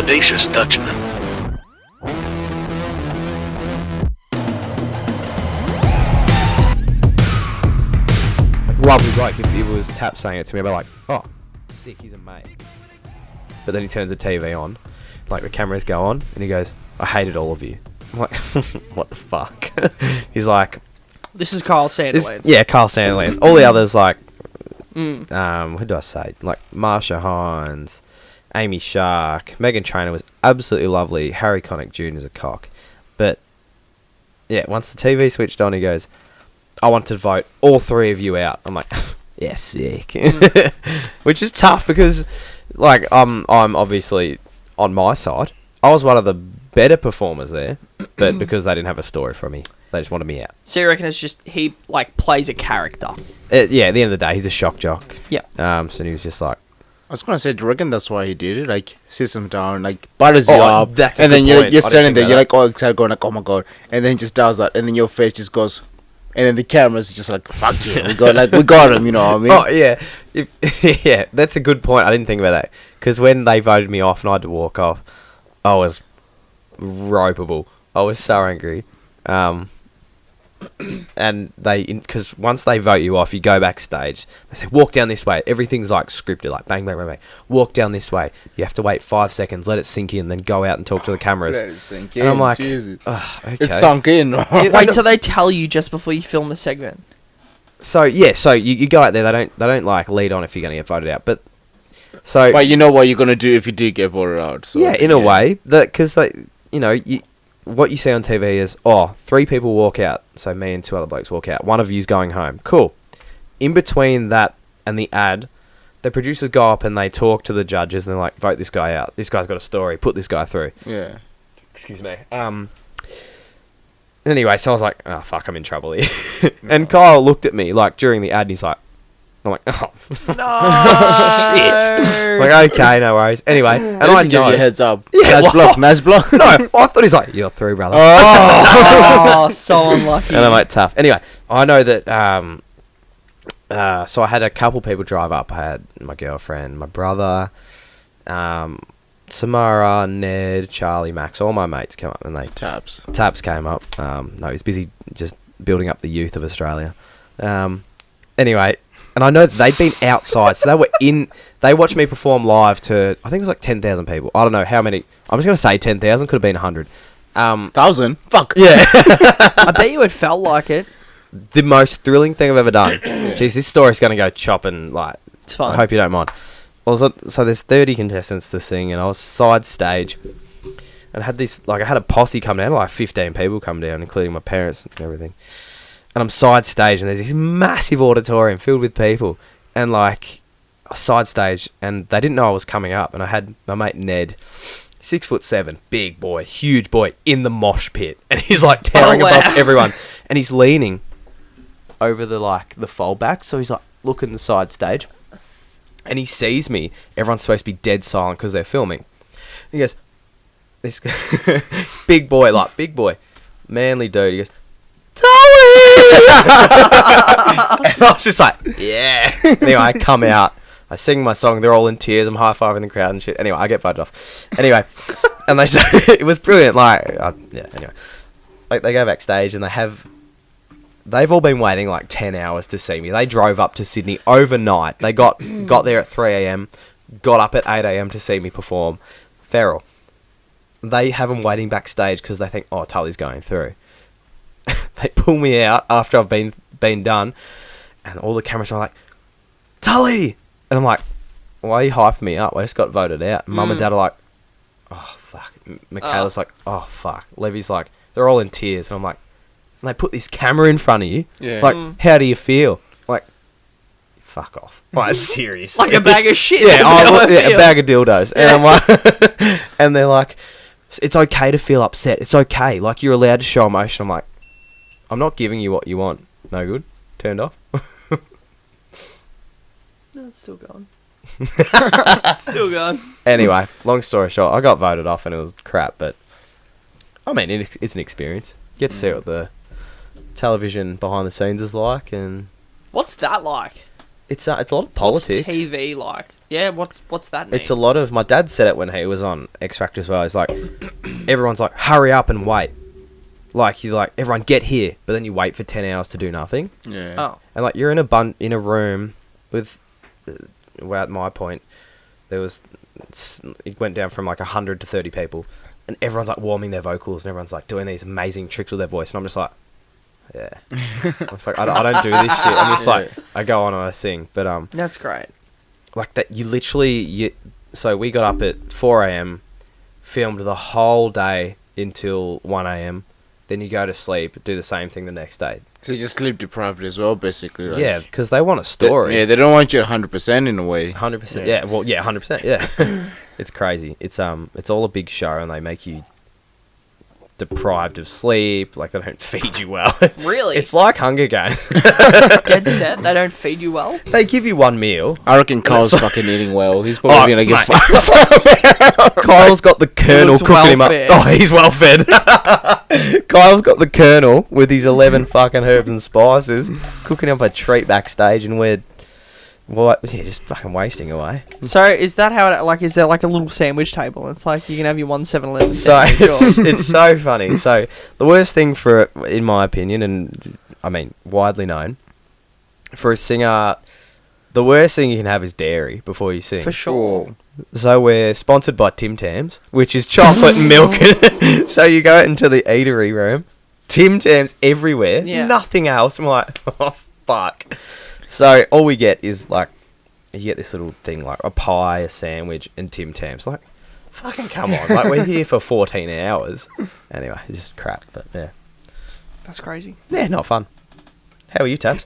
audacious Dutchman. Lovely bloke. If it was Tap saying it to me, I'd be like, oh, sick, he's a mate. But then he turns the TV on, like the cameras go on, and he goes, I hated all of you. I'm like, what the fuck? He's like, This is Carl Sandilands. yeah, Carl Sandilands. All the others, like, who do I say? Like Marsha Hines, Amy Shark, Megan Trainor was absolutely lovely. Harry Connick Jr. is a cock. But yeah, once the TV switched on, he goes, I want to vote all three of you out. I'm like, yeah, sick. Which is tough because, like, I'm obviously on my side. I was one of the better performers there, but because they didn't have a story for me, they just wanted me out. So you reckon it's just he like plays a character? Yeah, at the end of the day, he's a shock jock. Yeah. So he was just like, I was gonna say, do you reckon that's why he did it? Like, sits him down, like, butters you up, that's a and then good you're point. I didn't standing think there, about you're that. like all excited, going like, oh my god, and then he just does that, and then your face just goes, and then the camera's just like, fuck you, we got him, you know what I mean? oh yeah, yeah, that's a good point. I didn't think about that because when they voted me off and I had to walk off, I was ropeable. I was so angry. And because once they vote you off, you go backstage. They say, walk down this way. Everything's like scripted, like bang, bang, bang, bang. Walk down this way. You have to wait 5 seconds, let it sink in, then go out and talk to the cameras. Let it sink in. And I'm like, Jesus. okay. It's sunk in. Wait till they tell you just before you film the segment. So yeah, so you go out there. They don't like lead on if you're gonna get voted out, but so. But you know what you're gonna do if you do get voted out. So Yeah, in a way, because what you see on TV is, 3 people walk out, so me and 2 other blokes walk out. One of you's going home. Cool. In between that and the ad, the producers go up and they talk to the judges and they're like, vote this guy out. This guy's got a story. Put this guy through. Yeah. Excuse me. Anyway, so I was like, oh, fuck, I'm in trouble here. And Kyle looked at me, like, during the ad, and he's like, I'm like, oh, No. shit. Like, okay, no worries. Anyway, and I I give you know. a heads up. Yeah, Nice block. No, I thought he's like, you're through, brother. Oh, so unlucky. And I'm like, tough. Anyway, I know that, so I had a couple people drive up. I had my girlfriend, my brother, Samara, Ned, Charlie, Max, all my mates came up and they... Taps came up. No, he's busy just building up the youth of Australia. Anyway, and I know that they'd been outside, so they were in... They watched me perform live to, I think it was like 10,000 people. I don't know how many... I'm just going to say 10,000, could have been 100. 1,000? Fuck. Yeah. I bet you it felt like it. The most thrilling thing I've ever done. Jeez, this story's going to go chopping, like... It's fine. I hope you don't mind. So there's 30 contestants to sing, and I was side stage, and I had a posse come down, like 15 people come down, including my parents and everything. And I'm side stage, and there's this massive auditorium filled with people, and like a side stage, and they didn't know I was coming up, and I had my mate Ned, 6'7", big boy, huge boy, in the mosh pit, and he's like towering above everyone, and he's leaning over the fold back, so he's like looking the side stage. And he sees me. Everyone's supposed to be dead silent because they're filming. He goes, this big boy, manly dude. He goes, Tully! And I was just like, yeah. Anyway, I come out. I sing my song. They're all in tears. I'm high-fiving the crowd and shit. Anyway, I get voted off. Anyway, and they say, it was brilliant. Anyway. Like, they go backstage and they've all been waiting like 10 hours to see me. They drove up to Sydney overnight. They got there at 3 a.m, got up at 8 a.m. to see me perform. Feral. They have them waiting backstage because they think, oh, Tully's going through. They pull me out after I've been done, and all the cameras are like, Tully! And I'm like, why are you hyping me up? I just got voted out. Mum and Dad are like, oh, fuck. Michaela's like, oh, fuck. Levy's like, they're all in tears. And I'm like, and they put this camera in front of you. Yeah. Like, how do you feel? Like, fuck off. Like, serious. Like a bag of shit. Yeah, a bag of dildos. And I'm like, and they're like, it's okay to feel upset. It's okay. Like, you're allowed to show emotion. I'm like, I'm not giving you what you want. No good. Turned off. No, it's still going. Still going. Anyway, long story short, I got voted off and it was crap, but I mean, it's an experience. You get to see what the television behind the scenes is like, and What's that like? It's a lot of politics. What's TV like? Yeah, what's that mean? It's a lot of. My dad said it when he was on X Factor as well. He's like, everyone's like, hurry up and wait. Like you like everyone get here, but then you wait for 10 hours to do nothing. Yeah. Oh. And like you're in a room with, well, at my point, there was, it went down from like 100 to 30 people, and everyone's like warming their vocals, and everyone's like doing these amazing tricks with their voice, and I'm just like, yeah, I'm just like I don't do this shit. I'm just like I go on and I sing, but That's great. like that you literally so we got up at 4 a.m, filmed the whole day until 1 a.m. Then you go to sleep, do the same thing the next day. So you just sleep deprived as well, basically. Like, Yeah, because they want a story. Yeah, they don't want you at 100% in a way. 100%. Yeah, well, yeah, 100%. Yeah, it's crazy. It's all a big show, and they make you deprived of sleep. Like they don't feed you well. Really? It's like Hunger Games. Dead set. They don't feed you well. They give you one meal. I reckon Kyle's fucking eating well. He's probably going to get mate. fucked. Kyle's got the Colonel looks cooking him up. well-fed. Oh, he's well fed. Kyle's got the Colonel with his 11 fucking herbs and spices, cooking up a treat backstage, and we're just fucking wasting away. So is that how it like? Is there like a little sandwich table? It's like you can have your 7-Eleven So sandwich. it's so funny. So the worst thing for it, in my opinion, and I mean widely known, for a singer, the worst thing you can have is dairy before you sing. For sure. So we're sponsored by Tim Tams, which is chocolate and milk. So you go into the eatery room, Tim Tams everywhere, Yeah. nothing else. I'm like, oh fuck. So all we get is like, you get this little thing like a pie, a sandwich, and Tim Tams. Like, fucking come on! Like we're here for 14 hours. Anyway, it's just crap. But yeah, That's crazy. yeah, not fun. How are you, Tabs?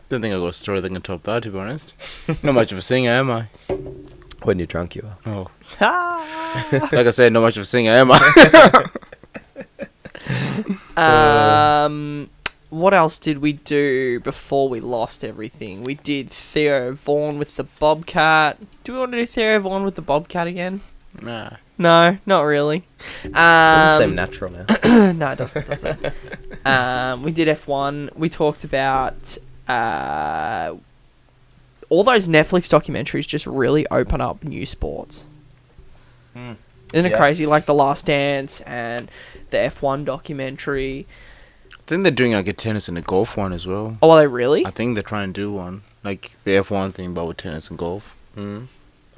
Don't think I've got a story that can top that, to be honest. Not much of a singer, am I? When you're drunk, you are. Oh. Like I said, not much of a singer, am I? What else did we do before we lost everything? We did Theo Vaughn with the Bobcat. Do we want to do Theo Vaughn with the Bobcat again? Nah. No, not really. Doesn't seem natural now. No, it doesn't. We did F1. We talked about all those Netflix documentaries just really open up new sports. Isn't it Yeah. crazy? Like The Last Dance and the F1 documentary. I think they're doing like a tennis and a golf one as well. Oh, are they really? I think they're trying to do one. Like the F1 thing, but with tennis and golf. Oh,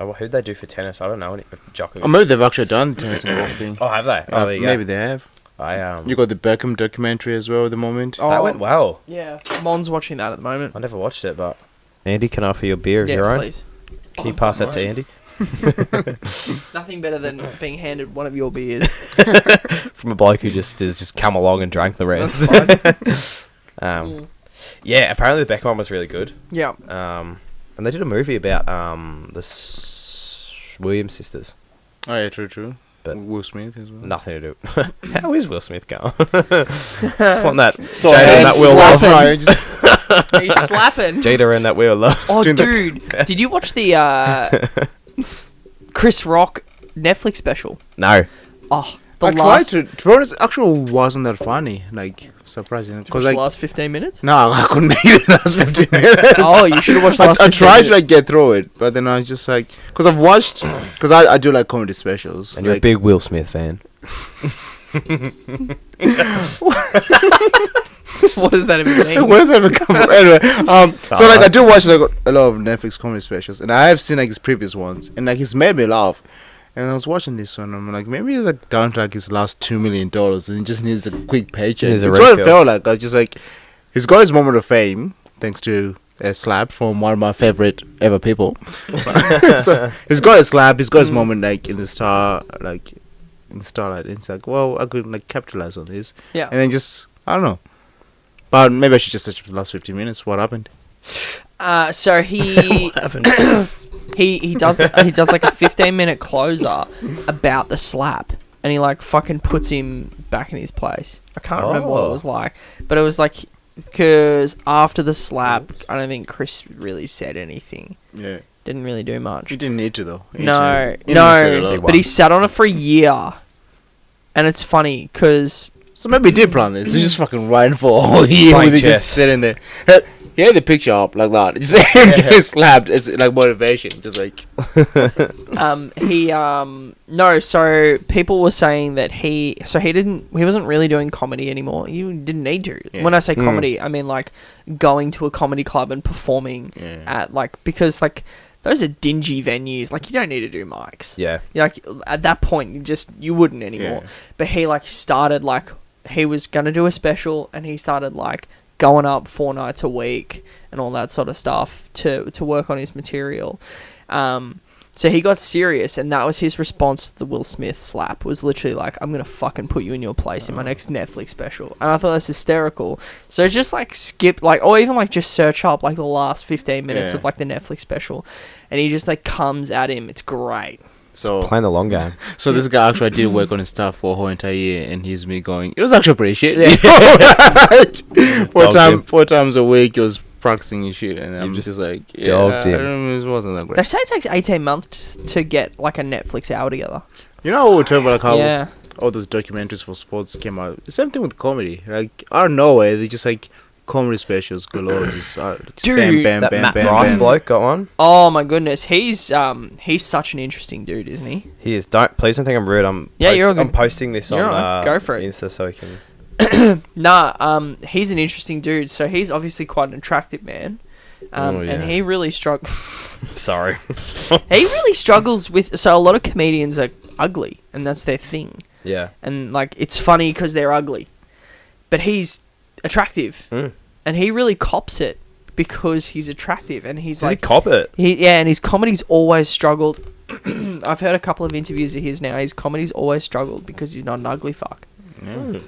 well, who'd they do for tennis? I don't know. Djokovic. Or maybe they've actually done tennis and golf thing. Oh, have they? Oh, there you Maybe go. they have. I You got the Beckham documentary as well at the moment. Oh, that went well. Yeah, Mon's watching that at the moment. I never watched it, but Andy, can I offer you a beer of Yeah, your own? please. Can you pass that to Andy? Nothing better than being handed one of your beers. From a bloke who just has just come along and drank the rest. Yeah, apparently the Beckham one was really good. Yeah. And they did a movie about the Williams sisters. Oh yeah, true. But Will Smith as well. Nothing to do. How is Will Smith going? Just want that So Jada and that Will Love. sorry, just Are you slapping? Jada and that Will Love. Oh, doing the- dude. Did you watch the Chris Rock Netflix special? No. Oh, the I tried last, to be honest, actually wasn't that funny. Like surprising. watch Because the like last 15 minutes? no, I couldn't make it the last 15 minutes. Oh, you should have watched the last I 15 tried to minutes. like get through it, but then I was just like, because I've watched, because I do like comedy specials. And you're a like, big Will Smith fan. What does that even mean? Where does that even come from? Anyway, so like I do watch like a lot of Netflix comedy specials, and I have seen like his previous ones, and like he's made me laugh. And I was watching this one, I'm like, maybe he's like down to like his last $2 million, and he just needs a quick paycheck. Needs a It's what it refill. felt like. I was just like, he's got his moment of fame thanks to a slap from one of my favorite ever people. So he's got a slap. He's got his moment like in the starlight. It's like, well, I could like capitalize on this, Yeah. and then just I don't know. But maybe I should just search the last 15 minutes. What happened? So he he does like a 15-minute closer about the slap, and he like fucking puts him back in his place. I can't remember what it was like, but it was like because after the slap, I don't think Chris really said anything. Yeah, Didn't really do much. you didn't need to though. No, He didn't say it a no, lot. but he sat on it for a year, and it's funny because So maybe he did plan this. He's just fucking riding for a whole year Playing with it chess. just sitting there. He had the picture up like that. Just him getting slapped as like motivation. Just like no, so people were saying that he wasn't really doing comedy anymore. You didn't need to. Yeah. When I say comedy, I mean like going to a comedy club and performing at like, because like those are dingy venues. Like you don't need to do mics. Yeah. Like at that point you wouldn't anymore. Yeah. But he like started like, he was gonna do a special and he started like going up 4 nights a week and all that sort of stuff to work on his material. So he got serious, and that was his response to the Will Smith slap, was literally like, I'm going to fucking put you in your place in my next Netflix special. And I thought that's hysterical. So just like skip, like, or even like just search up like the last 15 minutes of like the Netflix special, and he just like comes at him. It's great. so. Playing the long game. So this guy actually did work on his stuff for a whole entire year, and he's me going. It was actually pretty shit. Four times a week, he was practicing his shit, and I'm just like, dogged him. It wasn't that great. They say it takes 18 months to get like a Netflix hour together. You know, we were talking about like how Yeah. all those documentaries for sports came out. The same thing with comedy. Like out of nowhere, they just like comedy specials galore. Just Dude, bam, That bam, Matt bam, Rife bam. bloke got one. Oh my goodness, he's such an interesting dude, isn't he? He is. Please don't think I'm rude. You're all I'm good. posting this You're on all right. Go for it. Insta so we can. He's an interesting dude. So he's obviously quite an attractive man. And he really struggles. Sorry. He really struggles with. So a lot of comedians are ugly, and that's their thing. Yeah. And like it's funny because they're ugly, but he's attractive, and he really cops it because he's attractive, and he's Does like he cop it? and his comedy's always struggled. I've heard a couple of interviews of his now. His comedy's always struggled because he's not an ugly fuck. Yeah.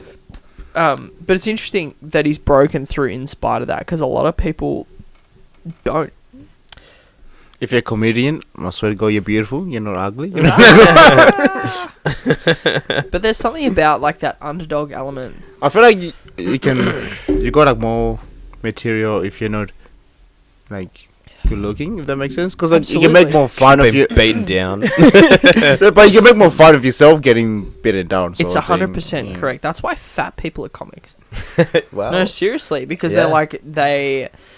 But it's interesting that he's broken through in spite of that, because a lot of people don't. If you're a comedian, I swear to God, you're beautiful. You're not ugly. But there's something about like that underdog element. I feel like you got like more material if you're not like good looking, if that makes sense. Because like you can make more fun of you beaten down. but you can make more fun of yourself getting beaten down. It's 100% correct. That's why fat people are comics. Wow. No, seriously, because they're like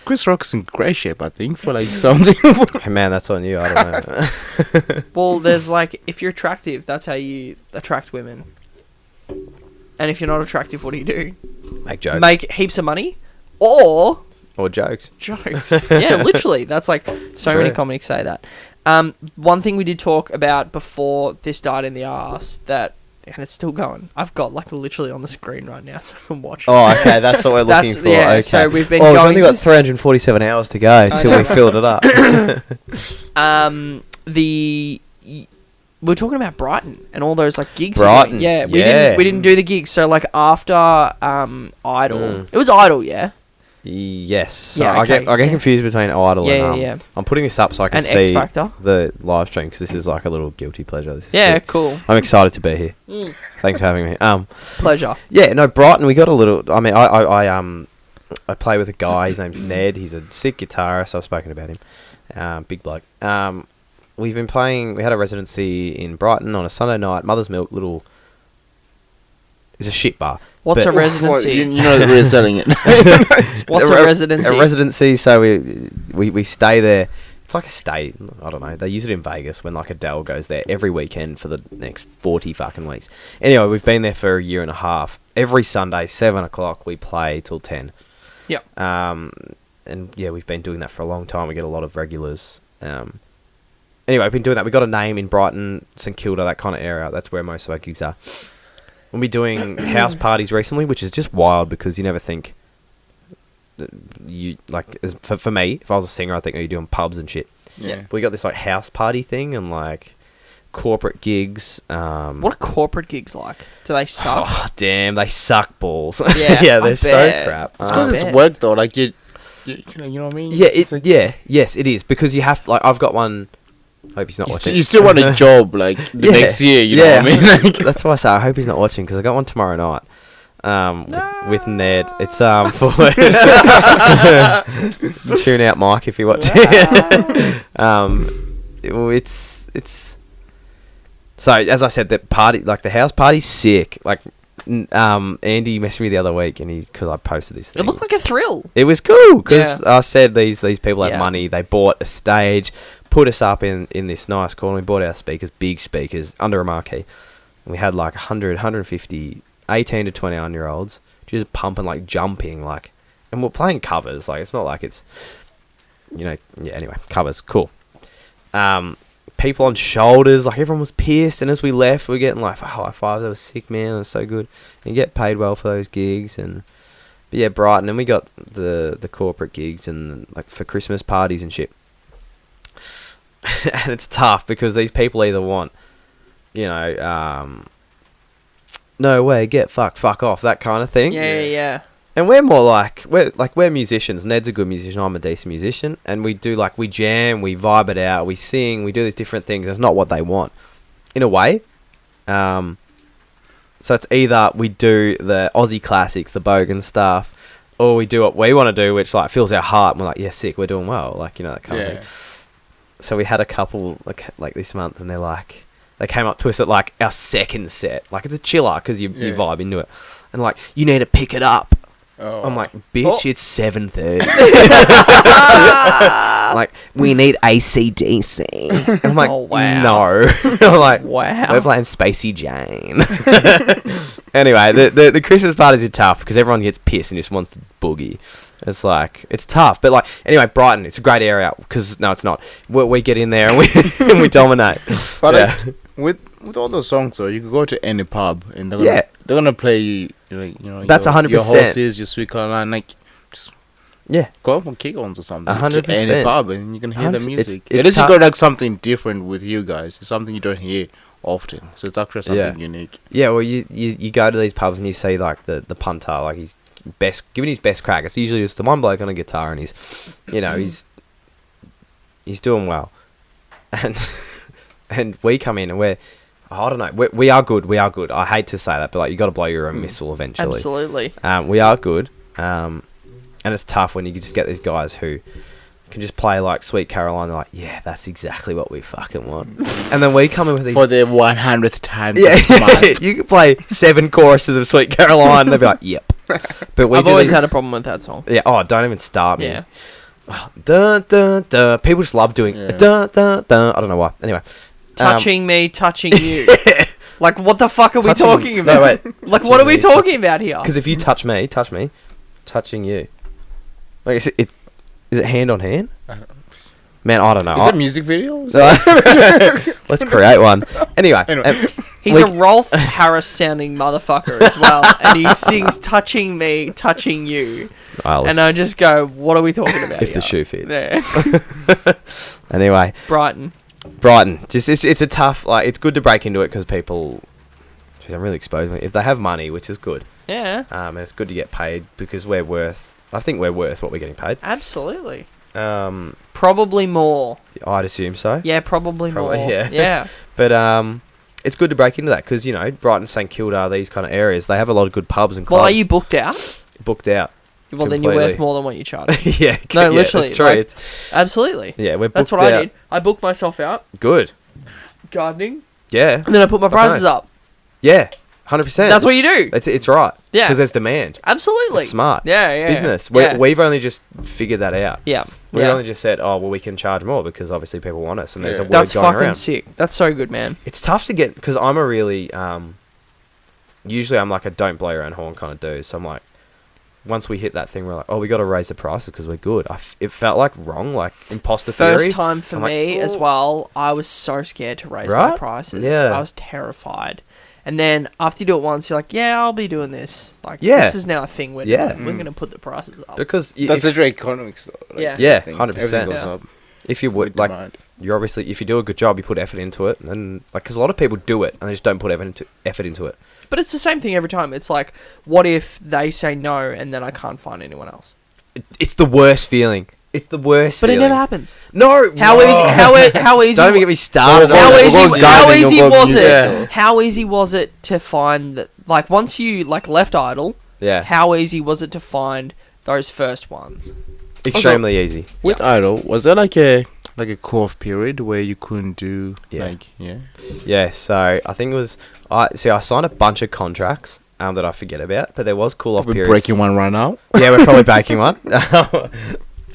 Chris Rock's in great shape, I think, for like something. Hey man, that's on you. I don't know. Well, there's like, if you're attractive, that's how you attract women. And if you're not attractive, what do? Make jokes. Make heaps of money, or jokes. jokes. Yeah, literally. That's like so many comics say that. One thing we did talk about before this died in the arse, that, and it's still going. I've got like literally on the screen right now, so I can watch it. Oh, okay. That's what we're looking for. Yeah, okay. so we've been We've going. only got 347 hours to go till we filled it up. We're talking about Brighton and all those like gigs. Brighton, Yeah, yeah. we didn't do the gigs. So like after Idol, it was Idol, yeah. Yes. So Yeah, I get okay. confused between Idol and Yeah. I'm putting this up so I can And see X Factor. the live stream, because this is like a little guilty pleasure. This is Yeah, sick. cool. I'm excited to be here. Thanks for having me. Pleasure. Yeah, no, Brighton. We got a little. I mean, I play with a guy. His name's Ned. He's a sick guitarist. I've spoken about him. Big bloke. We've been playing. We had a residency in Brighton on a Sunday night. Mother's Milk. It's a shit bar. What's But- a residency? You know that we're selling it. What's a residency? A residency. So we stay there. It's like a stay. I don't know. They use it in Vegas when like Adele goes there every weekend for the next 40 fucking weeks. Anyway, we've been there for a year and a half. Every Sunday, 7 o'clock, we play till 10. Yep. And yeah, we've been doing that for a long time. We get a lot of regulars. Anyway, we've been doing that. We got a name in Brighton, St Kilda, that kind of area. That's where most of our gigs are. We'll be doing house parties recently, which is just wild because you never think that you like. For me, if I was a singer, I think you're doing pubs and shit. Yeah. But we got this like house party thing and like corporate gigs. What are corporate gigs like? Do they suck? Oh damn, they suck balls. Yeah, yeah, I they're so bet. crap. It's because it's bet. work though. Like you know what I mean? Yeah, It's like, yes, it is because you have to, like I've got one. Hope he's not watching. you still want a job like the next year. You know what I mean? Like, That's why I say I hope he's not watching because I got one tomorrow night. With Ned, it's for tune out Mike if you watch. It's so as I said, the party, like the house party's sick. Like Andy messaged me the other week, and because I posted this thing. It looked like a thrill. It was cool because Yeah. I said these people had Yeah. money. They bought a stage, put us up in this nice corner. We bought our speakers, big speakers, under a marquee. And we had like 100, 150, 18 to 21-year-olds just pumping, like jumping, like, and we're playing covers. Like, it's not like it's, yeah. Anyway, covers, cool. People on shoulders, like everyone was pissed, and as we left, we were getting like high fives. That was sick, man. It was so good. And you get paid well for those gigs, but yeah, Brighton, and we got the corporate gigs and like for Christmas parties and shit. And it's tough because these people either want, no way, get fuck off, that kind of thing. Yeah. And we're more like we're musicians. Ned's a good musician. I'm a decent musician, and we jam, we vibe it out, we sing, we do these different things. It's not what they want, in a way. So it's either we do the Aussie classics, the bogan stuff, or we do what we want to do, which like fills our heart. And we're like, yeah, sick, we're doing well, like that kind of thing. So we had a couple like this month, and they came up to us at like our second set. Like, it's a chiller because you vibe into it, and like, you need to pick it up. Oh. I'm like, bitch, it's 7:30. Like, we need AC/DC. I'm like, Oh, wow. no. I'm like, Wow. we're playing Spacey Jane. Anyway, the Christmas parties are tough because everyone gets pissed and just wants to boogie. It's like, it's tough. But like, anyway, Brighton, it's a great area because, no, it's not. We get in there and we dominate. But Yeah. with all those songs, though, you could go to any pub and Yeah. they're gonna play That's your 100%. horses, your Sweet Caroline, like just Yeah. go for kick-ons or something. 100%. To any pub and you can hear the 100%. music. It's At least you tough. got like something different with you guys. It's something you don't hear often, so it's actually something unique. Yeah, well, you go to these pubs and you see like the punter, like he's giving his best crack. It's usually just the one bloke on a guitar, and he's doing well, and we come in and I don't know, we are good. I hate to say that, but like, you got to blow your own whistle eventually. Absolutely. We are good, and it's tough when you just get these guys who can just play like Sweet Caroline. They're like, yeah, that's exactly what we fucking want. And then we come in with these For the 100th time yeah, this month. you could play 7 choruses of Sweet Caroline, and they'd be like, yep. But I've always had a problem with that song. Yeah. Oh, don't even start me. Yeah. Dun dun dun. People just love doing dun dun dun. I don't know why. Anyway, Touching me, touching you. Like, what the fuck are we Touching- talking about? No, wait. Like, Touching what are we me, talking about here? because if you touch me, touching you. Like, is it hand on hand? Man, I don't know. Is that a music video? Let's create one. Anyway, He's a Rolf Harris sounding motherfucker as well, and he sings "Touching Me, Touching You," and I just go, "What are we talking about?" if here? the shoe fits. Yeah. Anyway, Brighton. just it's a tough, like, it's good to break into it because people, geez, I'm really exposing me. If they have money, which is good, Yeah. and it's good to get paid because I think we're worth what we're getting paid. Absolutely. Um, Probably more. I'd assume so. Yeah, probably Probably, more. yeah. Yeah. But it's good to break into that because, Brighton, St Kilda, these kind of areas, they have a lot of good pubs and clubs. Well, are you booked out? Booked out? Well, then you're Completely. worth more than what you charge. Yeah. No, yeah, literally, That's true. like- It's, Absolutely. yeah, we're booked That's what out. I did. I booked myself out Good. gardening, Yeah. and then I put my prices up. Yeah. 100%. That's what you do. It's right. Yeah. Because there's demand. Absolutely. It's smart. Yeah, It's yeah. business. Yeah. We've only just figured that out. Yeah. We've Yeah. only just said, oh, well, we can charge more because obviously people want us, and there's a Yeah. word That's going fucking around. sick. That's so good, man. It's tough to get because I'm a really usually I'm like a don't blow your own horn kind of dude. So I'm like, once we hit that thing, we're like, oh, we got to raise the prices because we're good. It felt like wrong, like imposter theory. First time for I'm like, me as "Oh." well. I was so scared to raise my Right? prices. Yeah. I was terrified. And then after you do it once, you're like, yeah, I'll be doing this. Like, Yeah. this is now a thing we're Yeah. doing. We're going to put the prices up. Because That's literally economics, though. Yeah. Yeah, everything- 100%. Everything goes Yeah. up. if you would with like, demand. you're obviously, if you do a good job, you put effort into it, and like, because a lot of people do it and they just don't put effort into it. But it's the same thing every time. It's like, what if they say no and then I can't find anyone else? It's the worst feeling. It's the worst. But feeling. it never happens. No. How easy? How easy? Don't even get me started. How on it. easy? We'll go How diving, easy we'll go was music. it? How easy was it to find that? Like, once you left Idol, Yeah. how easy was it to find those first ones? Extremely easy. With Idol, was there like a core period where you couldn't do Yeah. Yeah. Yeah. So I think it was. I signed a bunch of contracts, that I forget about. But there was cool off We're periods. breaking one right now. Yeah, we're probably baking one.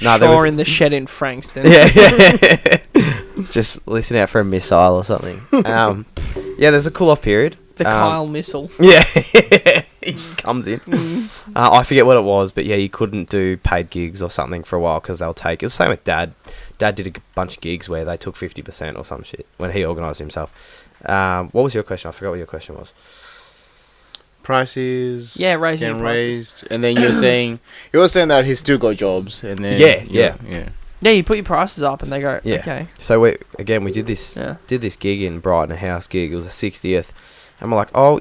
No, there Sure, was in the shed in Frankston. yeah. Just listen out for a missile or something. Yeah, there's a cool off period. The Kyle missile. Yeah, he just comes in. I forget what it was, but yeah, you couldn't do paid gigs or something for a while because they'll take. It's the same with Dad. Dad did a bunch of gigs where they took 50% or some shit when he organised himself. What was your question? I forgot what your question was. Prices. Yeah, raising getting your prices. raised, and then you're saying that he still got jobs, and then Yeah. Yeah, you put your prices up and they go, Yeah. okay. So we did this gig in Brighton, a house gig. It was a 60th, and we're like, oh,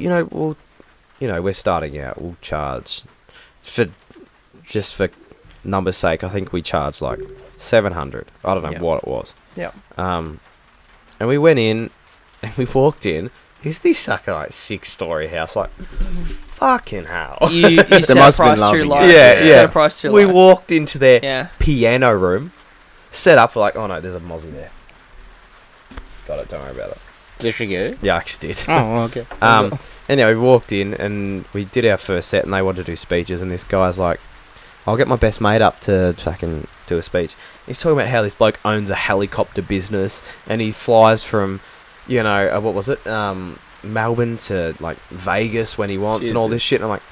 we're starting out. We'll charge for numbers' sake. I think we charged like 700. I don't know what it was. Yeah. And we went in, and we walked in. Is this like a 6-story house? Like, fucking hell. You set a must have been price too loving low. it. Yeah. Set a price too We low. walked into their Yeah. piano room, set up for like, oh no, there's a Mozzie there. Got it, don't worry about it. Did you get it? Yeah, I actually did. Oh, okay. Anyway, we walked in and we did our first set and they wanted to do speeches and this guy's like, I'll get my best mate up to fucking do a speech. He's talking about how this bloke owns a helicopter business and he flies from, what was it? Melbourne to like Vegas when he wants and all this Jesus. shit. And I'm like,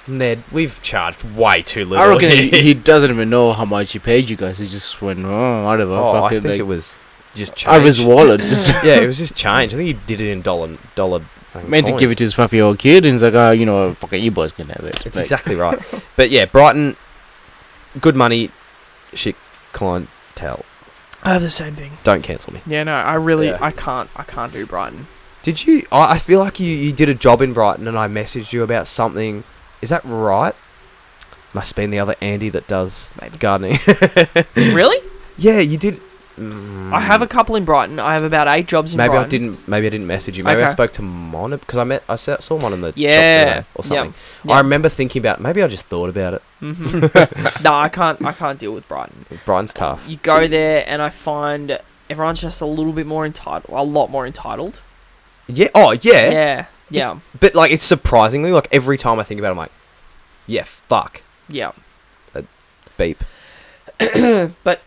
Ned, we've charged way too little. I reckon he doesn't even know how much he paid you guys. He just went, whatever. Oh, fuck I it, think like, it was just change. out of his wallet. Just Yeah, it was just change. I think he did it in dollar. meant to give it to his 5-year-old kid, and he's like, fucking you boys can have it. It's Like, exactly right. But yeah, Brighton, good money, shit clientele. I have the same thing. Don't cancel me. Yeah, no, I really, Yeah. I can't do Brighton. Did you? I feel like you did a job in Brighton, and I messaged you about something. Is that right? Must have been the other Andy that does Maybe. gardening. Really? Yeah, you did. I have a couple in Brighton. I have about 8 jobs in Brighton. Maybe I didn't message you. Maybe I Okay. spoke to Mon because I saw one in the shop Yeah. today or something. Yeah. I remember thinking about. Maybe I just thought about it. Mm-hmm. No, I can't deal with Brighton. Brighton's tough. You go there, and I find everyone's just a little bit more entitled, a lot more entitled. Yeah. Oh yeah. Yeah. But like, it's surprisingly like every time I think about it, I'm like, yeah, fuck, Yeah. beep. But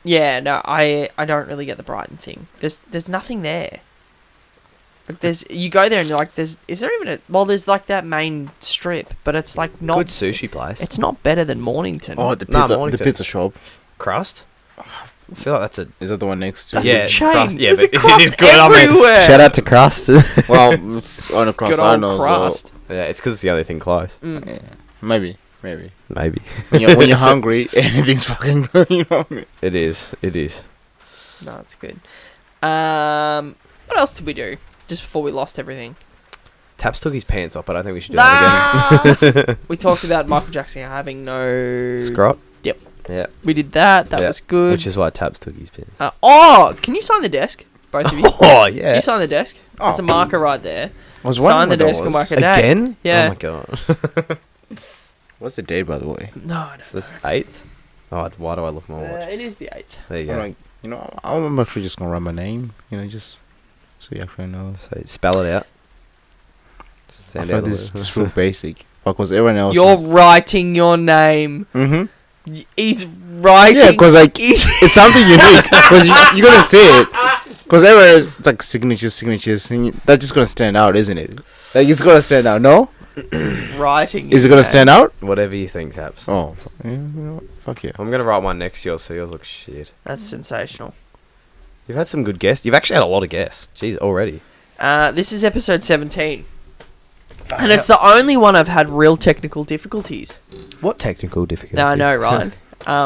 yeah, no, I don't really get the Brighton thing. There's nothing there. Like you go there and you're like, is there even there's like that main strip, but it's like not Good sushi place. It's not better than Mornington. Oh, the Nah, pizza, Mornington. the pizza shop. Crust. I feel like that's a Is that the one next to? That's yeah, a chain. Crust. Yeah, There's a but it crust is good. I mean, everywhere. shout out to Crust. Well, it's on across Good I old know. crust. Yeah, it's because it's the only thing close. Mm. Yeah, maybe. Maybe When you're hungry, anything's fucking good. You know what I mean? it is. It is. No, it's good. What else did we do just before we lost everything? Taps took his pants off, but I think we should do that again. We talked about Michael Jackson having no Scrot. Yep. Yeah. We did that. That Yeah. was good. Which is why Taps took his pants. Can you sign the desk, both of you? Oh Can yeah. you sign the desk? There's a marker right there. I was Sign wondering the what that desk and was. mark a day. Again? Yeah. Oh my god. What's the date, by the way? No, I It's don't the 8th. Oh, why do I look at my know. watch? It is the 8th. There you I'm go. like, I'm actually just gonna write my name. Just so you actually know. So spell it out. I Stand feel out like the this word. is real basic because everyone else. You're writing your name. Mm-hmm. He's writing. Yeah, because like it's something unique. Because you're gonna say it. Because everywhere it's like signatures, and that's just gonna stand out, isn't it? Like it's gonna stand out. No, writing. is it your gonna name. stand out? Whatever you think, Taps. Oh, yeah, you know what? Fuck yeah. I'm gonna write one next to yours, so yours looks shit. That's sensational. You've had some good guests. You've actually had a lot of guests. Jeez, already. This is episode 17. And it's the only one I've had real technical difficulties. What technical difficulty? No, I know, right?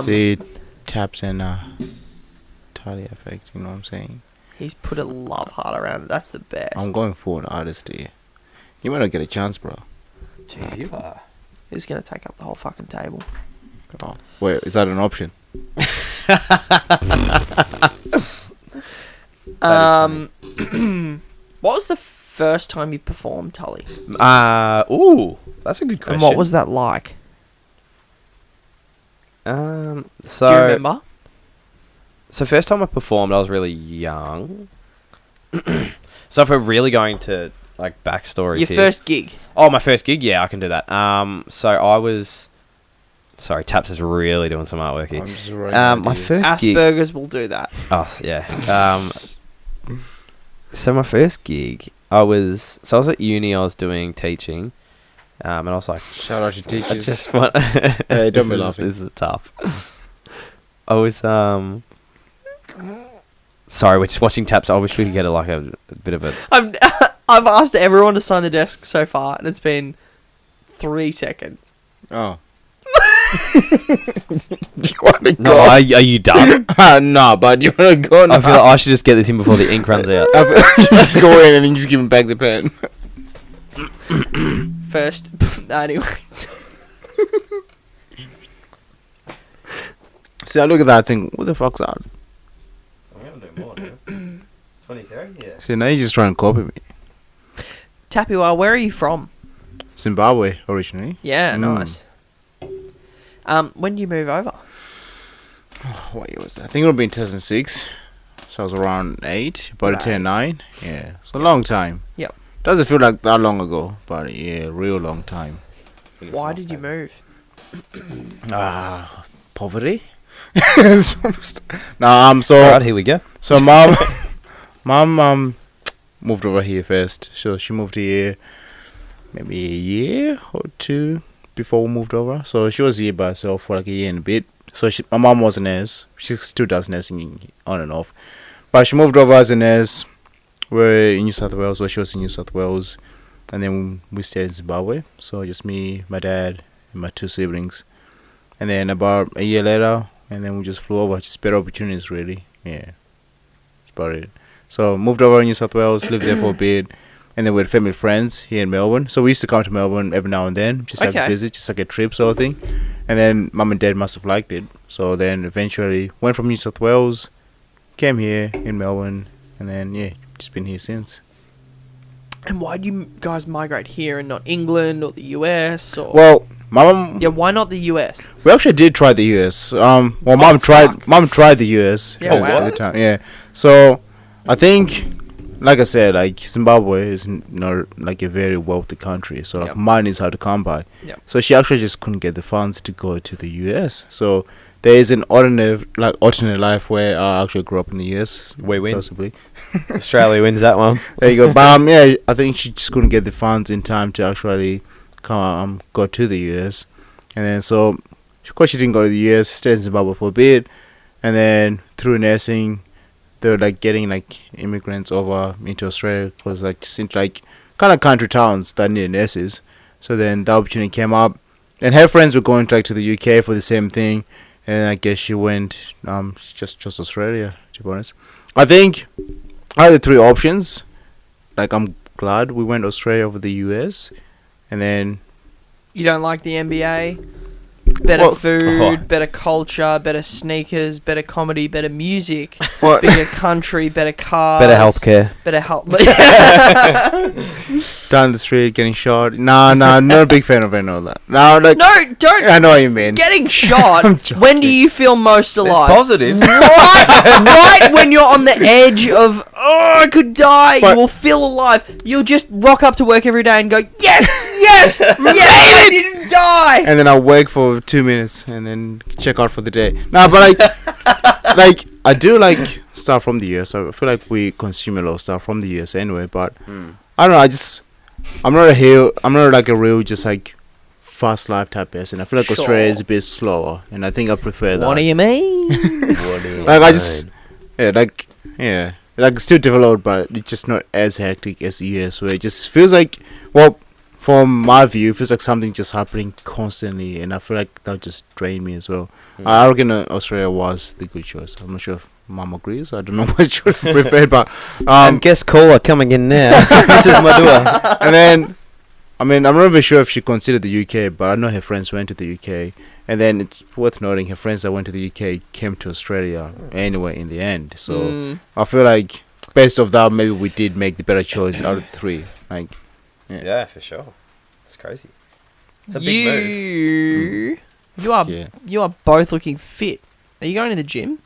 See, Taps and Tully effect. You know what I'm saying? He's put a love heart around it. That's the best. I'm going for an artist here. You might not get a chance, bro. Jeez, you are. He's going to take up the whole fucking table. Oh, wait, is that an option? What was the first time you performed, Tully? Ooh, that's a good question. And what was that like? So Do you remember? So first time I performed, I was really young. So if we're really going to like backstories Your here. first gig. Oh, my first gig. Yeah, I can do that. So I was. Sorry, Taps is really doing some artwork here. I'm just writing My ideas. first gig. Asperger's will do that. Oh yeah. So my first gig, I was at uni. I was doing teaching, and I was like, Shout out to I teachers. just want. Hey, don't be laughing. This is tough. I was Sorry, we're just watching Taps. I wish we could get a bit of a. I've asked everyone to sign the desk so far, and it's been 3 seconds. Oh. You want to No, go? are you done? No, but you want to go now? I feel like I should just get this in before the ink runs out. Just go in and then just give him back the pen. First, anyway. See, I look at that, I think, what the fuck's that? I'm gonna do more, dude. 23, yeah. See, now you're just trying to copy me. Tapiwa, where are you from? Zimbabwe, originally. Yeah, Mm. nice. When did you move over? What year was that? I think it would have been 2006. So I was around 8, about to turn 9. Yeah, it's a long time. Yep. Doesn't feel like that long ago, but yeah, real long time. Why did you move? Poverty? Nah, so... Alright, here we go. So mom moved over here first. So she moved here maybe a year or 2 before we moved over. So she was here by herself for like a year and a bit. So my mom was a nurse. She still does nursing on and off. But she moved over as a nurse. We're in New South Wales, or she was in New South Wales. And then we stayed in Zimbabwe. So just me, my dad, and my 2 siblings. And then about a year later, and then we just flew over. Just better opportunities, really. Yeah. That's about it. So moved over in New South Wales, lived there for a bit. And then we had family friends here in Melbourne. So we used to come to Melbourne every now and then. Just like a visit, just like a trip sort of thing. And then mum and dad must have liked it. So then eventually went from New South Wales, came here in Melbourne. And then, yeah, just been here since. And why do you guys migrate here and not England or the US? Or Well, mum... yeah, why not the US? We actually did try the US. Well, mum tried the US Yeah, at the time. Yeah. So I think, like I said, like Zimbabwe is not like a very wealthy country, so like money is hard to come by. Yep. So she actually just couldn't get the funds to go to the US. So there is an alternate life where I actually grew up in the US. We win. Possibly. Australia wins that one. There you go. But yeah, I think she just couldn't get the funds in time to actually go to the US. And then so, of course, she didn't go to the US, stayed in Zimbabwe for a bit. And then through nursing, they were like getting like immigrants over into Australia because like it seemed like kind of country towns that needed nurses. So then the opportunity came up, and her friends were going to the UK for the same thing. And I guess she went just Australia, to be honest. I think out of the 3 options, like I'm glad we went Australia over the US. And then You don't like the NBA? Better Well- food, better culture, better sneakers, better comedy, better music, What? bigger country, better cars, Better healthcare. better health. down the street getting shot. Nah, not a big fan of any of that. No, like No, don't. I know what you mean. Getting shot. I'm joking. When do you feel most alive? positives. right when you're on the edge of I could die, But- you will feel alive. You'll just rock up to work every day and go, yes, yes, yes, I didn't die. And then I'll work for 2 minutes and then check out for the day. Nah, but like I do like stuff from the US. I feel like we consume a lot of stuff from the US anyway. But I don't know. I'm not like a real just like fast life type person. I feel like Sure. Australia is a bit slower, and I think I prefer that. What do you mean? Like still developed, but it's just not as hectic as the US, where it just feels like, well, from my view, it feels like something just happening constantly, and I feel like that would just drain me as well. I reckon Australia was the good choice. I'm not sure if Mum agrees. I don't know what you would prefer, but Guest caller coming in now. This is Madua. and then, I mean, I'm not even sure if she considered the UK, but I know her friends went to the UK. And then it's worth noting her friends that went to the UK came to Australia anyway in the end. So I feel like based off that, maybe we did make the better choice out of the 3. Like, Yeah, for sure. It's crazy. It's a big move. You are both looking fit. Are you going to the gym?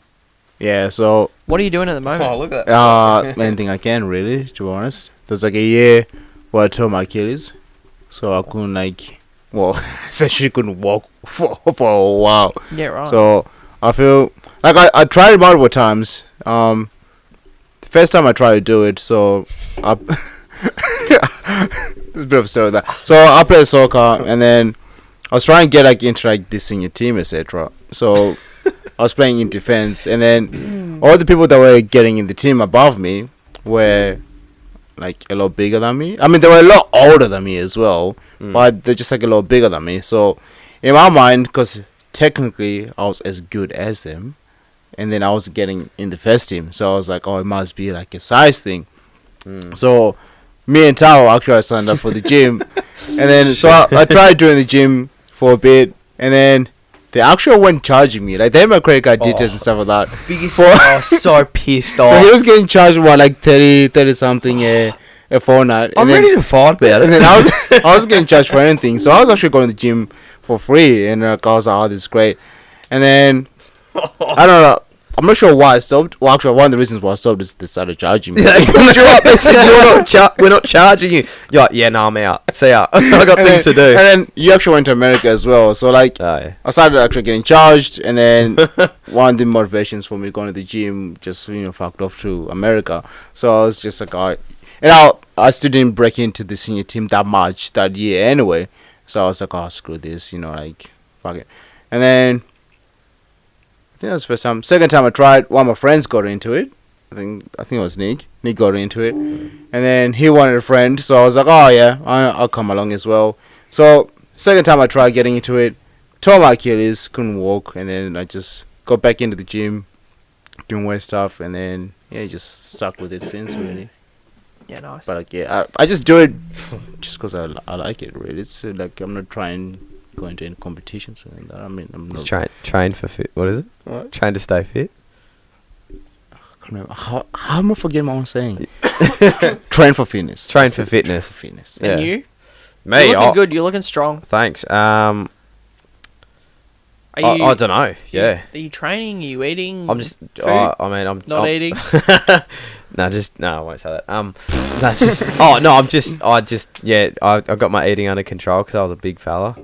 yeah. So What are you doing at the moment? Oh, look at that. anything I can really, to be honest. There's like a year where I tore my Achilles, so I couldn't essentially couldn't walk for a while. Yeah, right. So I feel like I tried it multiple times. The first time I tried to do it, so there's a bit of a story with that. So I played soccer, and then I was trying to get into this senior team, etc. So I was playing in defense, and then all the people that were getting in the team above me were like a lot bigger than me. I mean, they were a lot older than me as well, but they're just like a lot bigger than me. So in my mind, because technically I was as good as them, and then I was getting in the first team, so I was like, oh, it must be like a size thing. So me and Tao actually signed up for the gym, and then so I tried doing the gym for a bit, and then they actually weren't charging me. Like, they had my credit card details and stuff like that. I was so pissed off. So he was getting charged like 30 something a fortnight. I'm ready to fight about it. And then I was getting charged for anything. So I was actually going to the gym for free, and I was like, oh, this is great. And then I don't know. I'm not sure why I stopped. Well, actually, one of the reasons why I stopped is they started charging me. They put you up. They said, we're not charging you. You're like, yeah, no, I'm out. See ya. I got things to do. And then you actually went to America as well. So, like, yeah. I started actually getting charged. And then one of the motivations for me going to the gym just, fucked off to America. So I was just like, all right. And I still didn't break into the senior team that much that year anyway. So I was like, oh, screw this. Fuck it. And then I think that was the first time. Second time I tried, one of my friends got into it. I think it was Nick. Nick got into it. And then he wanted a friend, so I was like, oh yeah, I'll come along as well. So second time I tried getting into it, tore my Achilles, couldn't walk, and then I just got back into the gym, doing weird stuff, and then just stuck with it since, really. Yeah, nice. But I just do it just because I like it, really. It's like I'm not trying go into any competitions or anything like that. I mean, I'm not train for fit. What is it? What? Train to stay fit. I can't remember. How am I forgetting what I'm saying? Train for fitness. Train for fitness. Fitness. And you? Me? You're looking good. You're looking strong. Thanks. Are you, I don't know. Yeah. Are you training? Are you eating? I'm just. food? I'm Not eating. No, I won't say that. That's just. I got my eating under control because I was a big fella.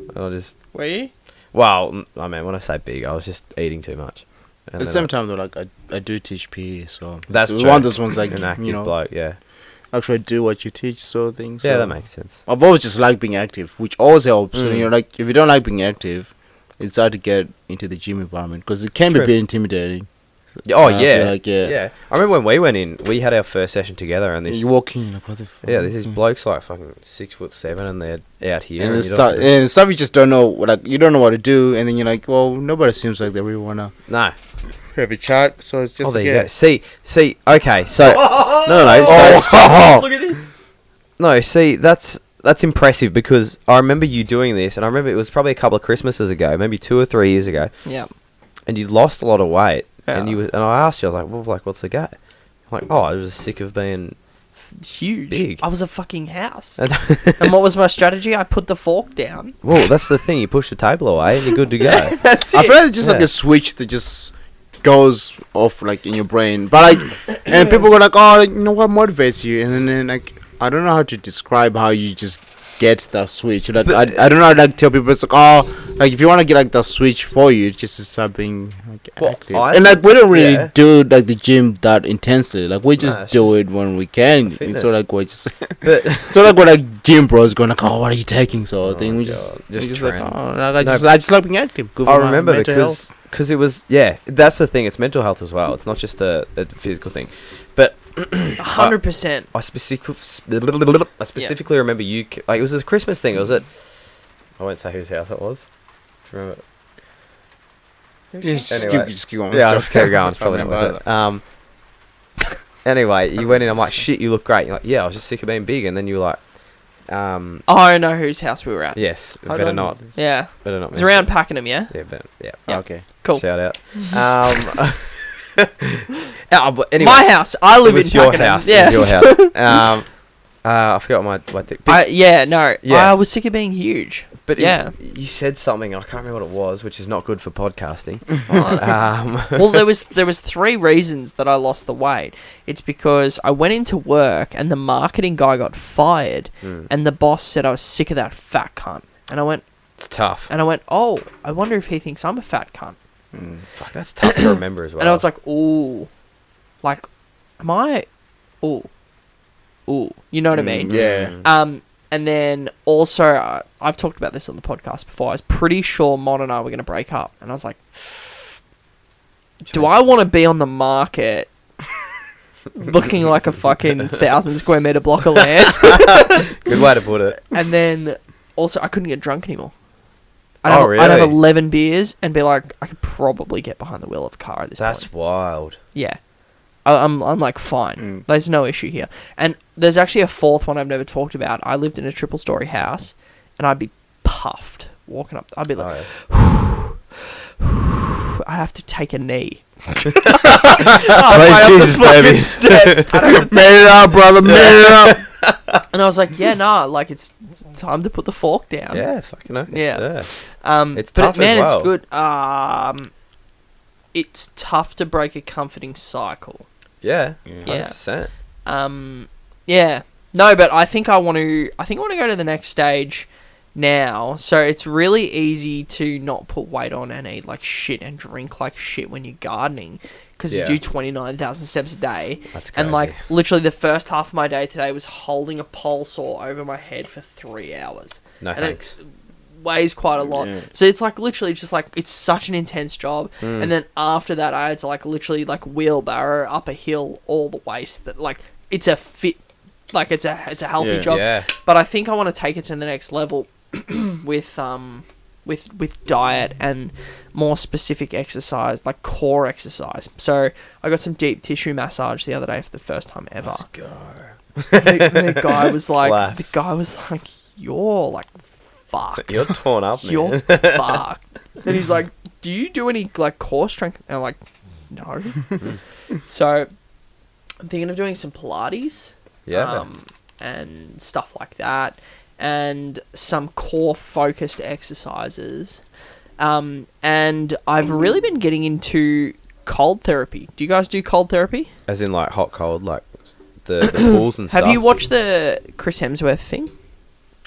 Were you? Well, I mean, when I say big, I was just eating too much. At the same time, though, like I do teach PE, so that's one of those ones like an active bloke, yeah. Actually do what you teach, sort of thing. So yeah, that makes sense. I've always just liked being active, which always helps. So, like if you don't like being active, it's hard to get into the gym environment because it can be a bit intimidating. Oh yeah. I remember when we went in, we had our first session together, and this you walk in like what the fuck? Yeah, this is blokes like fucking 6'7", and they're out here, and stuff you just don't know. Like you don't know what to do, and then you're like, well, nobody seems like they really wanna have a chat. So it's just there you go. See, okay, so no, look at this. No, see, that's impressive because I remember you doing this, and I remember it was probably a couple of Christmases ago, maybe 2 or 3 years ago. Yeah. And you lost a lot of weight. Yeah. And I asked you, I was like, well, what's the go? I'm like, I was sick of being huge. Big. I was a fucking house. And what was my strategy? I put the fork down. Well, that's the thing. You push the table away and you're good to go. That's it. I feel like it's just like a switch that just goes off like in your brain. But like, and people go like, oh, like, what motivates you? And then like, I don't know how to describe how you just get that switch. Like I don't know how to like tell people. It's like, oh, like if you want to get like that switch for you, just to start being like active. And like we don't really do like the gym that intensely. Like we just do it when we can. Fitness. So like we just so like we're like gym bros going like, oh, what are you taking? So I think we just like, oh, like, I just like being active. Good I remember because it was that's the thing. It's mental health as well. It's not just a physical thing, but. 100%. I specifically remember you. Like it was a Christmas thing, was it? I won't say whose house it was. Do you remember? Just keep going. Yeah, I'll just keep going. It's probably not worth it. Anyway, you went in. I'm like, shit, you look great. You're like, yeah, I was just sick of being big. And then you were like, I know whose house we were at. Yes, better not. Yeah, better not. It's around Pakenham, yeah. Yeah, better, yeah. Okay, cool. Shout out. But anyway, my house. I live in your Pakenham. house. Yes. It was your house. I forgot my thing. I was sick of being huge. But yeah, you said something. I can't remember what it was, which is not good for podcasting. Well, there was 3 reasons that I lost the weight. It's because I went into work and the marketing guy got fired, and the boss said I was sick of that fat cunt. And I went, it's tough. And I went, oh, I wonder if he thinks I'm a fat cunt. Fuck, that's tough to remember as well. And I was like, ooh, like, am I? Ooh, you know what I mean? Yeah. And then also, I've talked about this on the podcast before. I was pretty sure Mon and I were going to break up. And I was like, do I want to be on the market looking like a fucking 1,000 square meter block of land? Good way to put it. And then also, I couldn't get drunk anymore. Really? I'd have 11 beers and be like, I could probably get behind the wheel of a car at this point. That's wild. Yeah. I'm like, fine. There's no issue here. And there's actually a 4th one I've never talked about. I lived in a 3-story house, and I'd be puffed walking up. I'd be like, I'd have to take a knee. Jesus, baby. Steps. Made it up, brother. Made it up. And I was like, yeah, nah, like it's time to put the fork down. Yeah, fucking okay. Yeah. It's tough man, as well. it's good. It's tough to break a comforting cycle. Yeah. 100%. 100%. Yeah. No, but I think I want to go to the next stage now. So it's really easy to not put weight on and eat like shit and drink like shit when you're gardening, because you do 29,000 steps a day. That's crazy. And like literally the first half of my day today was holding a pole saw over my head for 3 hours. No thanks. It weighs quite a lot. So it's like literally just like, it's such an intense job. And then after that I had to like literally like wheelbarrow up a hill all the waste. That like it's a fit, like it's a healthy job. Yeah. But I think I want to take it to the next level with diet and more specific exercise, like core exercise. So I got some deep tissue massage the other day for the first time ever. Let's go. The guy was like, Slaps. you're like fucked. You're torn up, man. You're fucked. And he's like, do you do any like core strength? And I'm like, no. So I'm thinking of doing some Pilates. Yeah. And stuff like that. And some core focused exercises. And I've really been getting into cold therapy. Do you guys do cold therapy? As in like hot, cold, like the pools and stuff? Have you watched the Chris Hemsworth thing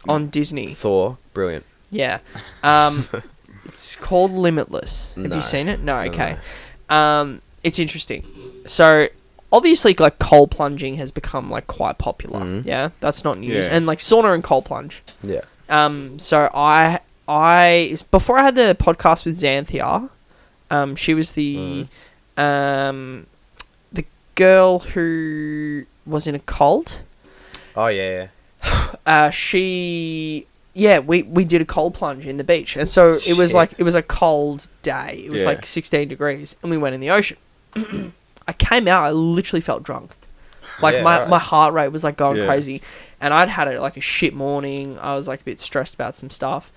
on Disney? Thor, brilliant. Yeah. It's called Limitless. Have you seen it? No, okay. It's interesting. So obviously like cold plunging has become like quite popular. Yeah, that's not news. And like sauna and cold plunge. Yeah. So I before I had the podcast with Xanthia, she was the girl who was in a cult. Oh yeah. We did a cold plunge in the beach, and so it was like, it was a cold day. It was like 16 degrees, and we went in the ocean. I came out, I literally felt drunk. Like my heart rate was like going crazy, and I'd had a shit morning. I was like a bit stressed about some stuff,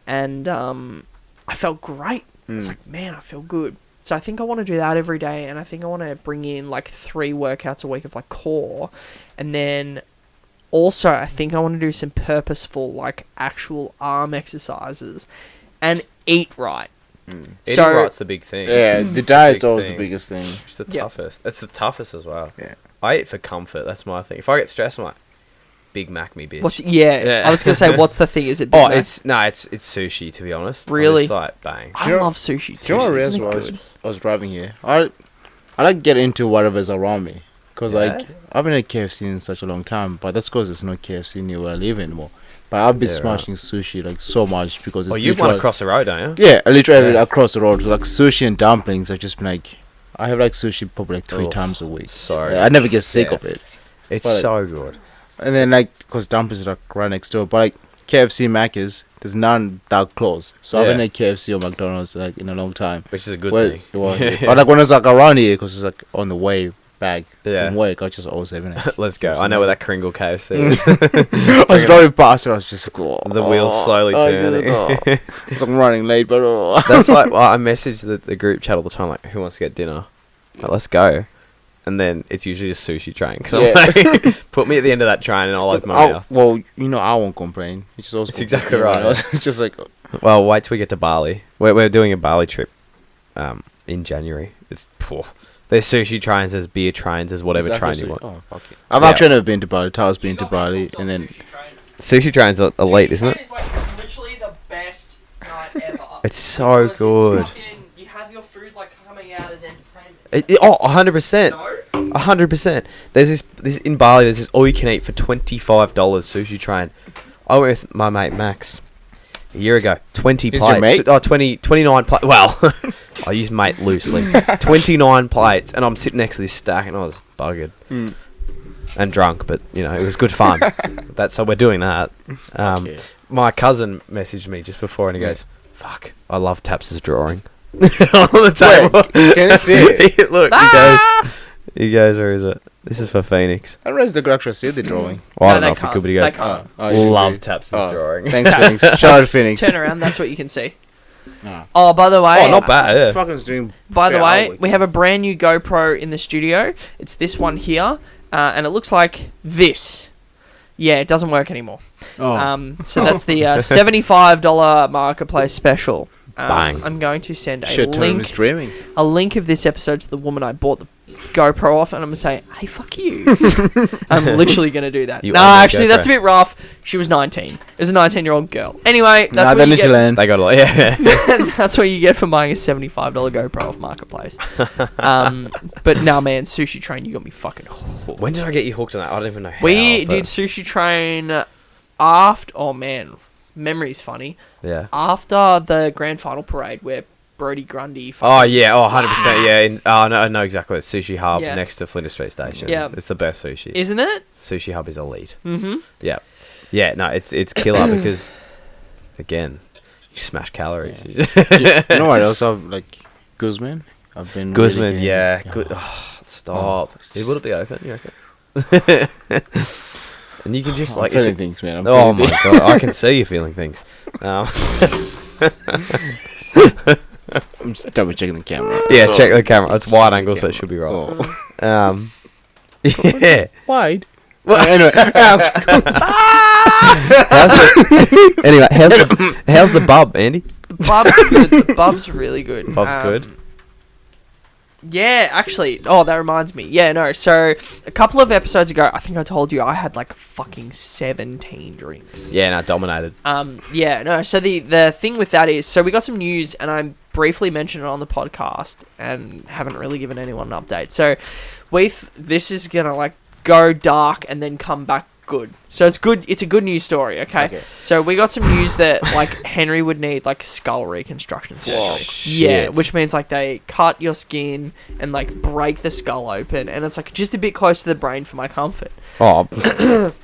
and I felt great. I was like, man, I feel good. So I think I want to do that every day, and I think I want to bring in like 3 workouts a week of like core, and then also I think I want to do some purposeful like actual arm exercises, and eat right. Eating right's the big thing. Yeah, the diet's always the biggest thing. It's the toughest. It's the toughest as well. Yeah. I eat for comfort. That's my thing. If I get stressed, I'm like, Big Mac me, bitch. I was gonna say, what's the thing? Is it Big Mac? It's sushi, to be honest. Really? It's like, bang. I love sushi too. Do you know what it is? While I was driving here, I like get into whatever's around me. Because like, I've been at KFC in such a long time, but that's because there's no KFC near where I live anymore. But I've been smashing sushi like so much because it's you've one across the road, don't you? Yeah, literally across the road. Like sushi and dumplings, I've just been like, I have like sushi probably like 3 times a week. Sorry. I never get sick of it. It's but, so good. And then like, because dumplings are like right next door, but like KFC, Macca's, there's none that close. So I haven't had KFC or McDonald's like in a long time. Which is a good thing. But like when it's like around here, because it's like on the way back from work, I just always having it. Let's go. I know where that Kringle KFC is. I was driving past it, I was just like, the wheels slowly turning. So I'm running late, but that's like, I message the group chat all the time, like, who wants to get dinner? Like, let's go. and then it's usually a sushi train. Because Yeah. I'm like, put me at the end of that train and I'll open my mouth. Well, I won't complain. It's also It's exactly right. It's just like Well, wait till we get to Bali. We're doing a Bali trip in January. It's poor. There's sushi trains, there's beer trains, there's whatever train you want. Oh, fuck it. I've actually never been to Bali. Tao's been to Bali, and then Sushi trains are elite, isn't it? Is like literally the best night ever. It's so good. You have your food like coming out as entertainment. 100%. No? 100%. There's this in Bali. There's this all you can eat for $25 sushi train. I went with my mate Max a year ago. 20 Is plates. your mate? 29 plates. Well, I use mate loosely. 29 plates, and I'm sitting next to this stack, and I was buggered and drunk, but it was good fun. So we're doing that. Okay. My cousin messaged me just before, and he goes, "Fuck, I love Taps's drawing." On the table. Wait, can you see it? Look, he goes, where is it? This is for Phoenix. I don't realize they could actually see the drawing. Well, I don't No, know they if he could, but he can't. goes, They can't. love Taps's drawing. Thanks, Phoenix. Shout out to Phoenix. Turn around, that's what you can see. Oh. Oh, by the way... Oh, not bad, yeah. Fucking's doing. By the fair way, hour. we have a brand new GoPro in the studio. It's this one here, and it looks like this. Yeah, it doesn't work anymore. Oh. So that's the $75 marketplace special. Bang. I'm going to send Shit, Tony was dreaming. a link of this episode to the woman I bought the GoPro off, and I'm gonna say, "Hey, fuck you." I'm literally gonna do that. You No, own that actually, that's a GoPro. bit rough. She was 19. It's a 19-year-old girl. Anyway, that's Nah, what they you need to get. learn. They got a lot, yeah. That's what you get for buying a $75 GoPro off marketplace. But now, man, Sushi Train, you got me fucking hooked. When did I get you hooked on that? I don't even know how. We but- did Sushi Train after. Oh man, memory's funny. Yeah. After the grand final parade, where Brody Grundy. Oh, yeah. Oh, 100%. Yeah. No, I know exactly. It's Sushi Hub Yeah. next to Flinders Street Station. Yeah. It's the best sushi. Isn't it? Sushi Hub is elite. Mm-hmm. Yeah. Yeah, no, it's killer because, again, you smash calories. You know what else I've like Guzman? I've been Guzman, really yeah. getting- Good. Oh, stop. Will it be open? You reckon? And you can just I'm like. feeling It's things, man. oh my god! I can see you feeling things. I'm just double checking the camera. Yeah, So- check the camera. It's wide angle, so camera. it should be right. Oh. Yeah. Wide. Anyway, how's the bub, Andy? The bub's good. The bub's really good. Bub's good. Yeah, actually. Oh, that reminds me. Yeah, no. So a couple of episodes ago, I think I told you I had like fucking 17 drinks. Yeah, no, dominated. Yeah, no. So the thing with that is, so we got some news, and I briefly mentioned it on the podcast, and haven't really given anyone an update. So this is gonna like go dark and then come back good. So it's good. It's a good news story. Okay. So we got some news that like Henry would need like skull reconstruction surgery. Yeah, shit. which means like they cut your skin and like break the skull open, and it's like just a bit close to the brain for my comfort. Oh,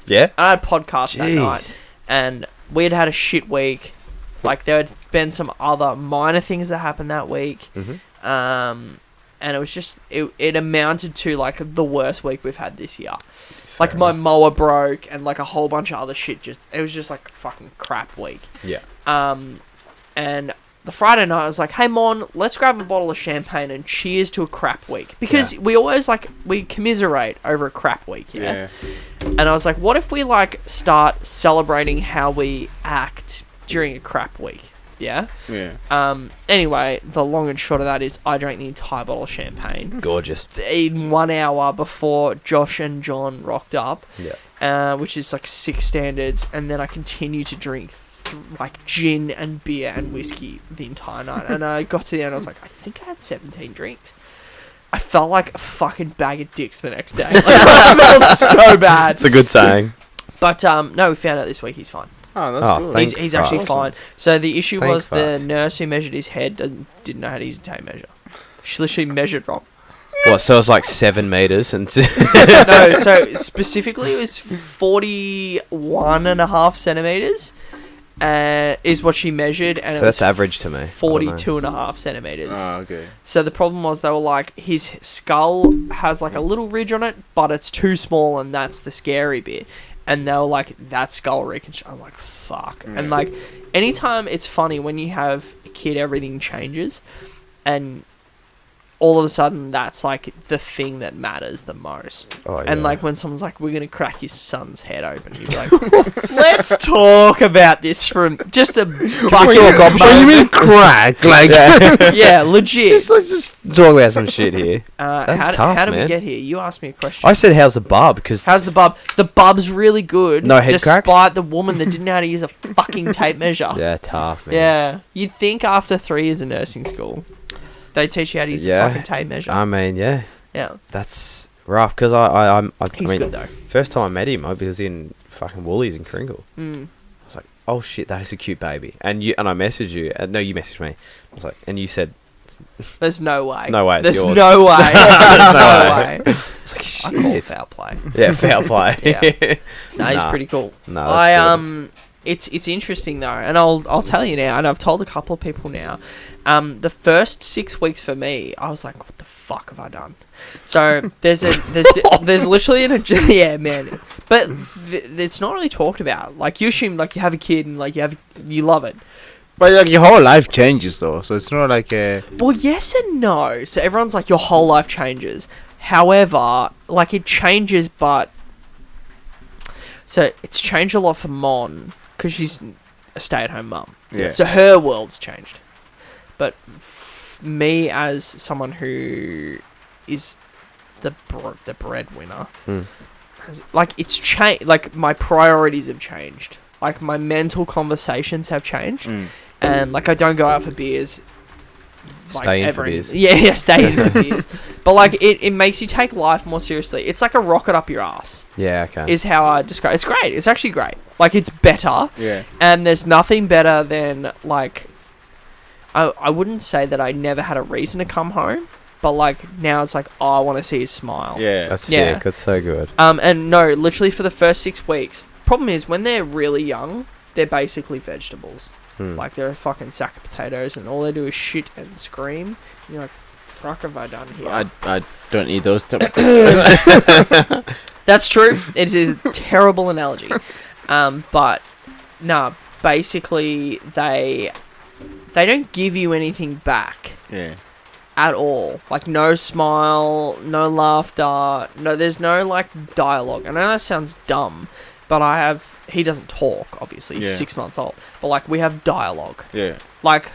yeah. I had a podcast that Jeez. night, and we'd had a shit week. Like there had been some other minor things that happened that week, and it was just it amounted to like the worst week we've had this year. Like my mower broke, and like a whole bunch of other shit. It was just like a fucking crap week. Yeah. And the Friday night I was like, hey Mon, let's grab a bottle of champagne and cheers to a crap week, because we always like we commiserate over a crap week. Yeah. And I was like, what if we like start celebrating how we act during a crap week? Yeah. Anyway, the long and short of that is I drank the entire bottle of champagne Gorgeous. in 1 hour before Josh and John rocked up. Yeah. Which is like 6 standards, and then I continued to drink like gin and beer and whiskey the entire night. And I got to the end, I was like, I think I had 17 drinks. I felt like a fucking bag of dicks the next day. Like, I felt so bad. It's a good saying. But no, we found out this week he's fine. Oh, that's Oh, good. thank He's actually Awesome. fine. So the issue Thank was the fuck. nurse who measured his head didn't know how to use a tape measure. She literally measured wrong. Well, so it's like 7 meters and. No, so specifically it was 41.5 centimeters. Is what she measured, and So it was that's average to me. I don't know. 42.5 centimeters. Oh, okay. So the problem was they were like, his skull has like a little ridge on it, but it's too small, and that's the scary bit. And they were like, that skull reconstruction. I'm like, fuck. And like, anytime it's funny when you have a kid, everything changes, and all of a sudden that's like the thing that matters the most. Oh, And yeah. like when someone's like, we're gonna crack your son's head open, you'd be like, let's talk about this from just a What you mean crack? Like, yeah, legit. just talk about some shit here. That's tough, how did we man. get here? You asked me a question. I said, how's the bub? Because How's the bub? The bub's really good. No head despite cracks? the woman that didn't know how to use a fucking tape measure. yeah, tough, man. Yeah. You'd think after 3 years of nursing school, they teach you how to use a fucking tape measure. I mean, yeah, Yeah. that's rough. Because I He's mean, good though. first time I met him, I was in fucking Woolies in Kringle. Mm. I was like, oh shit, that is a cute baby. And I messaged you. No, you messaged me. I was like, and you said, There's no way. no way, it's There's yours. no way. There's no way. It's like, I call shit. foul play. Yeah, foul play. Yeah. No, he's Nah. pretty cool. No, that's awesome. It's interesting though, and I'll tell you now, and I've told a couple of people now. The first 6 weeks for me, I was like, what the fuck have I done? So there's literally yeah, man, but it's not really talked about. Like you assume like you have a kid and like you love it. but like your whole life changes though, so it's not like a. Well, yes and no. So everyone's like, your whole life changes. However, like it changes, but so it's changed a lot for Mon because she's a stay-at-home mum. Yeah. So her world's changed. But me as someone who is the breadwinner, like it's changed. Like my priorities have changed. Like my mental conversations have changed, and like I don't go out for beers. Stay in for ever beers. Yeah, stay in for beers. But like it makes you take life more seriously. It's like a rocket up your ass. Yeah, okay. Is how I describe. It's great. It's actually great. Like it's better. Yeah. And there's nothing better than like. I wouldn't say that I never had a reason to come home, but like now it's like, oh, I want to see his smile. Yeah. That's Yeah. sick. That's so good. And no, literally for the first 6 weeks. Problem is when they're really young, they're basically vegetables. Like they're a fucking sack of potatoes, and all they do is shit and scream. And you're like, fuck have I done here? I don't eat those. That's true. It is a terrible analogy. But no, basically they don't give you anything back Yeah. at all. Like no smile, no laughter, there's no like dialogue. I know that sounds dumb, but he doesn't talk, obviously. He's Yeah. 6 months old. But like we have dialogue. Yeah. Like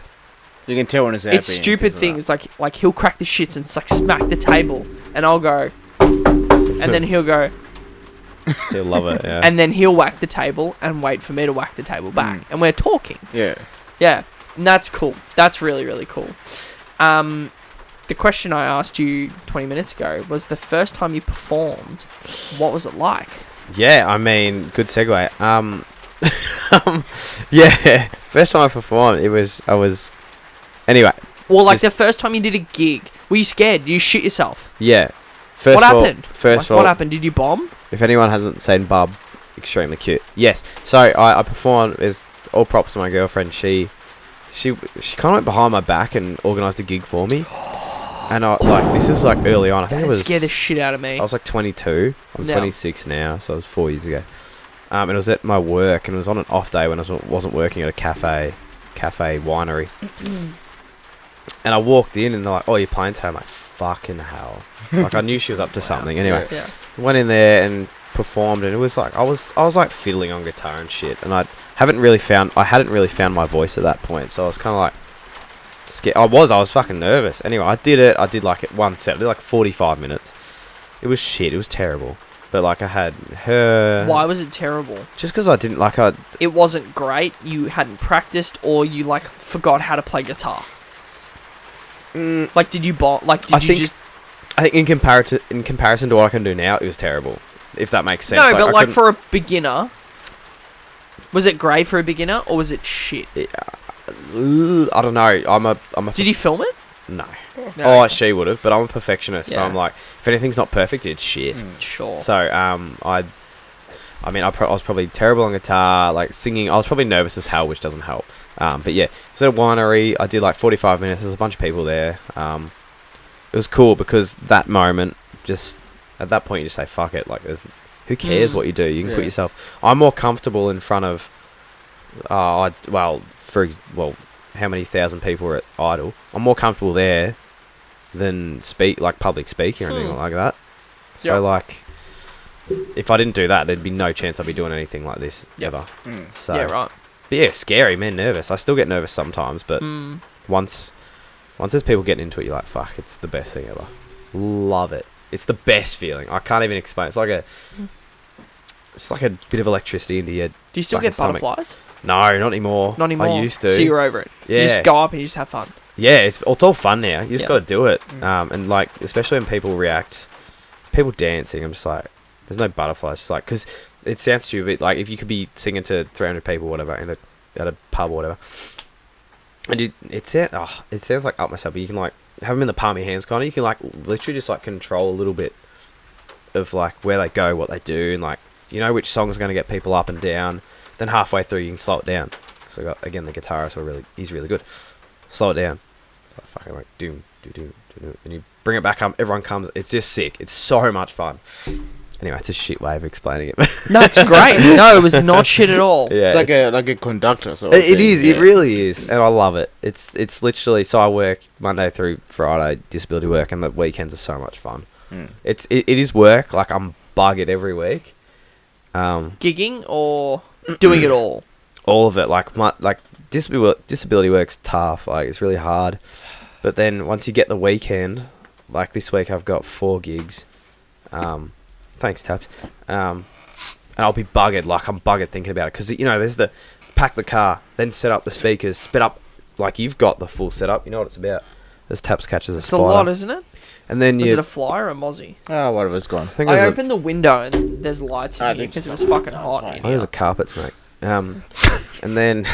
You can tell when it's happy. it's stupid things like he'll crack the shits and like smack the table and I'll go and then he'll go He'll love it, yeah. and then he'll whack the table and wait for me to whack the table back. And we're talking. Yeah. Yeah. And that's cool. That's really, really cool. The question I asked you 20 minutes ago was the first time you performed, what was it like? Yeah, I mean, good segue. Yeah, first time I performed, anyway. Well, like Just- the first time you did a gig, were you scared? Did you shit yourself? Yeah. What happened? First of What all, happened? Did you bomb? if anyone hasn't seen Bub, extremely cute. Yes. So I performed. Is all props to my girlfriend. She kind of went behind my back and organised a gig for me. And this is like early on. I think That it was. scared the shit out of me. I was like 22. I'm Yeah. 26 now, so it was 4 years ago. And it was at my work, and it was on an off day when I wasn't working at a cafe winery. And I walked in, and they're like, "Oh, you're playing today?" I'm like, "Fucking hell!" Like I knew she was up to something. Anyway, Yeah. went in there and performed, and it was like I was like fiddling on guitar and shit, and I hadn't really found my voice at that point, so I was kind of like scared. I was fucking nervous. Anyway, I did it. I did like it one set. I did like 45 minutes. It was shit. It was terrible. But like I had her. Why was it terrible? Just because I didn't like I. It wasn't great. You hadn't practiced, or you like forgot how to play guitar. Like, did you bomb? Like, did you just? I think in comparison to what I can do now, it was terrible. If that makes sense. No, but I like couldn't- for a beginner, was it great for a beginner or was it shit? I don't know. I'm a. Did you film it? No. No. Oh, she would have, but I'm a perfectionist, so Yeah. I'm like, if anything's not perfect, it's shit. Sure. So I was probably terrible on guitar, like singing. I was probably nervous as hell, which doesn't help. But yeah, it was at a winery. I did like 45 minutes. There was a bunch of people there. It was cool because that moment, just at that point, you just say fuck it. Like, who cares what you do? You can put yourself. I'm more comfortable in front of. How many thousand people were at Idol? I'm more comfortable there than public speaking or anything like that. So Yeah. like, if I didn't do that, there'd be no chance I'd be doing anything like this ever. So Yeah, right. But yeah, scary, man. Nervous. I still get nervous sometimes, but once there's people getting into it, you're like, fuck, it's the best thing ever. Love it. It's the best feeling. I can't even explain. It's like a bit of electricity into your Do you still fucking get stomach. butterflies? No, not anymore. Not anymore. I used to. So you're over it. You Yeah. just go up and you just have fun. Yeah, it's all fun now. You just Yeah. got to do it. And like, especially when people react, people dancing, I'm just like, there's no butterflies. Just like, because it sounds stupid. Like, if you could be singing to 300 people, whatever, at a pub or whatever, and it sounds like up myself, but you can like have them in the palm of your hands, kind of. You can like literally just like control a little bit of like where they go, what they do, and like you know which song's going to get people up and down. Then halfway through, you can slow it down. So again, the guitarist he's really good. Slow it down. Like, fucking like doom, and you bring it back up. Everyone comes. It's just sick. It's so much fun. Anyway, it's a shit way of explaining it. No, it's great. No, it was not shit at all. Yeah, It's like a conductor. So it is. Yeah. It really is, and I love it. It's literally. So I work Monday through Friday, disability work, and the weekends are so much fun. It is work. Like I'm buggered every week. Gigging or doing it all? All of it. Like disability work's tough. Like it's really hard. But then once you get the weekend, like this week I've got 4 gigs. Thanks, Taps. And I'll be buggered. Like I'm buggered thinking about it because you know there's the pack the car, then set up the speakers, spit up. Like you've got the full setup. You know what it's about. There's Taps catches a It's spider. a lot, isn't it? And then Is it a fly or a mozzie? Whatever's gone. I think I there's opened the window and there's lights in I here think because it so. was fucking hot in I think there's here. a carpet snake. And then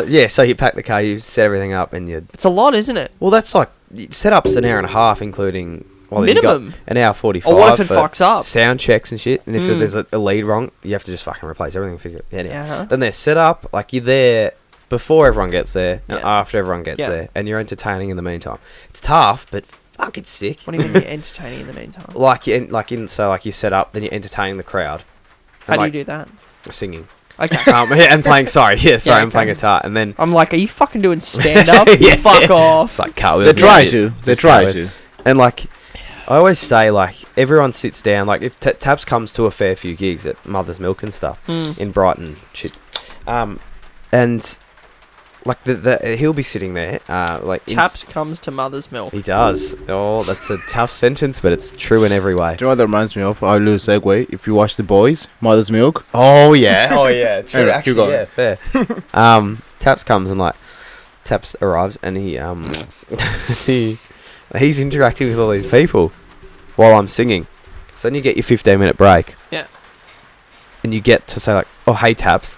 yeah, so you pack the car, you set everything up, and you. It's a lot, isn't it? Well, that's like setup's an hour and a half, including. Well, you got Minimum. an hour 45. Or what if it for fucks up? Sound checks and shit. And if there's a lead wrong, you have to just fucking replace everything. Figure it. Anyway. Yeah. Then they're set up, like you're there before everyone gets there and Yeah. after everyone gets Yeah. there. And you're entertaining in the meantime. It's tough, but fuck, it's sick. What do you mean you're entertaining in the meantime? So you set up, then you're entertaining the crowd. How And do you do that? Singing. Okay. And playing, sorry, I'm okay. playing guitar. And then, I'm like, are you fucking doing stand up? Yeah. Fuck off. it's like cartwheels. They try and to. shit. They Just try cartwheels. to. And like, I always say, like, everyone sits down. Like, if Taps comes to a fair few gigs at Mother's Milk and stuff in Brighton, shit, and like he'll be sitting there, like Taps comes to Mother's Milk. he does. Oh, that's a tough sentence, but it's true in every way. Do you know what that reminds me of? I'll do a segue. If you watch The Boys, Mother's Milk. Oh yeah, true. Anyway, keep Actually, going. yeah, fair. Taps comes and like Taps arrives and he's interacting with all these people while I'm singing. So then you get your 15-minute break. Yeah. And you get to say like, "Oh, hey Taps,"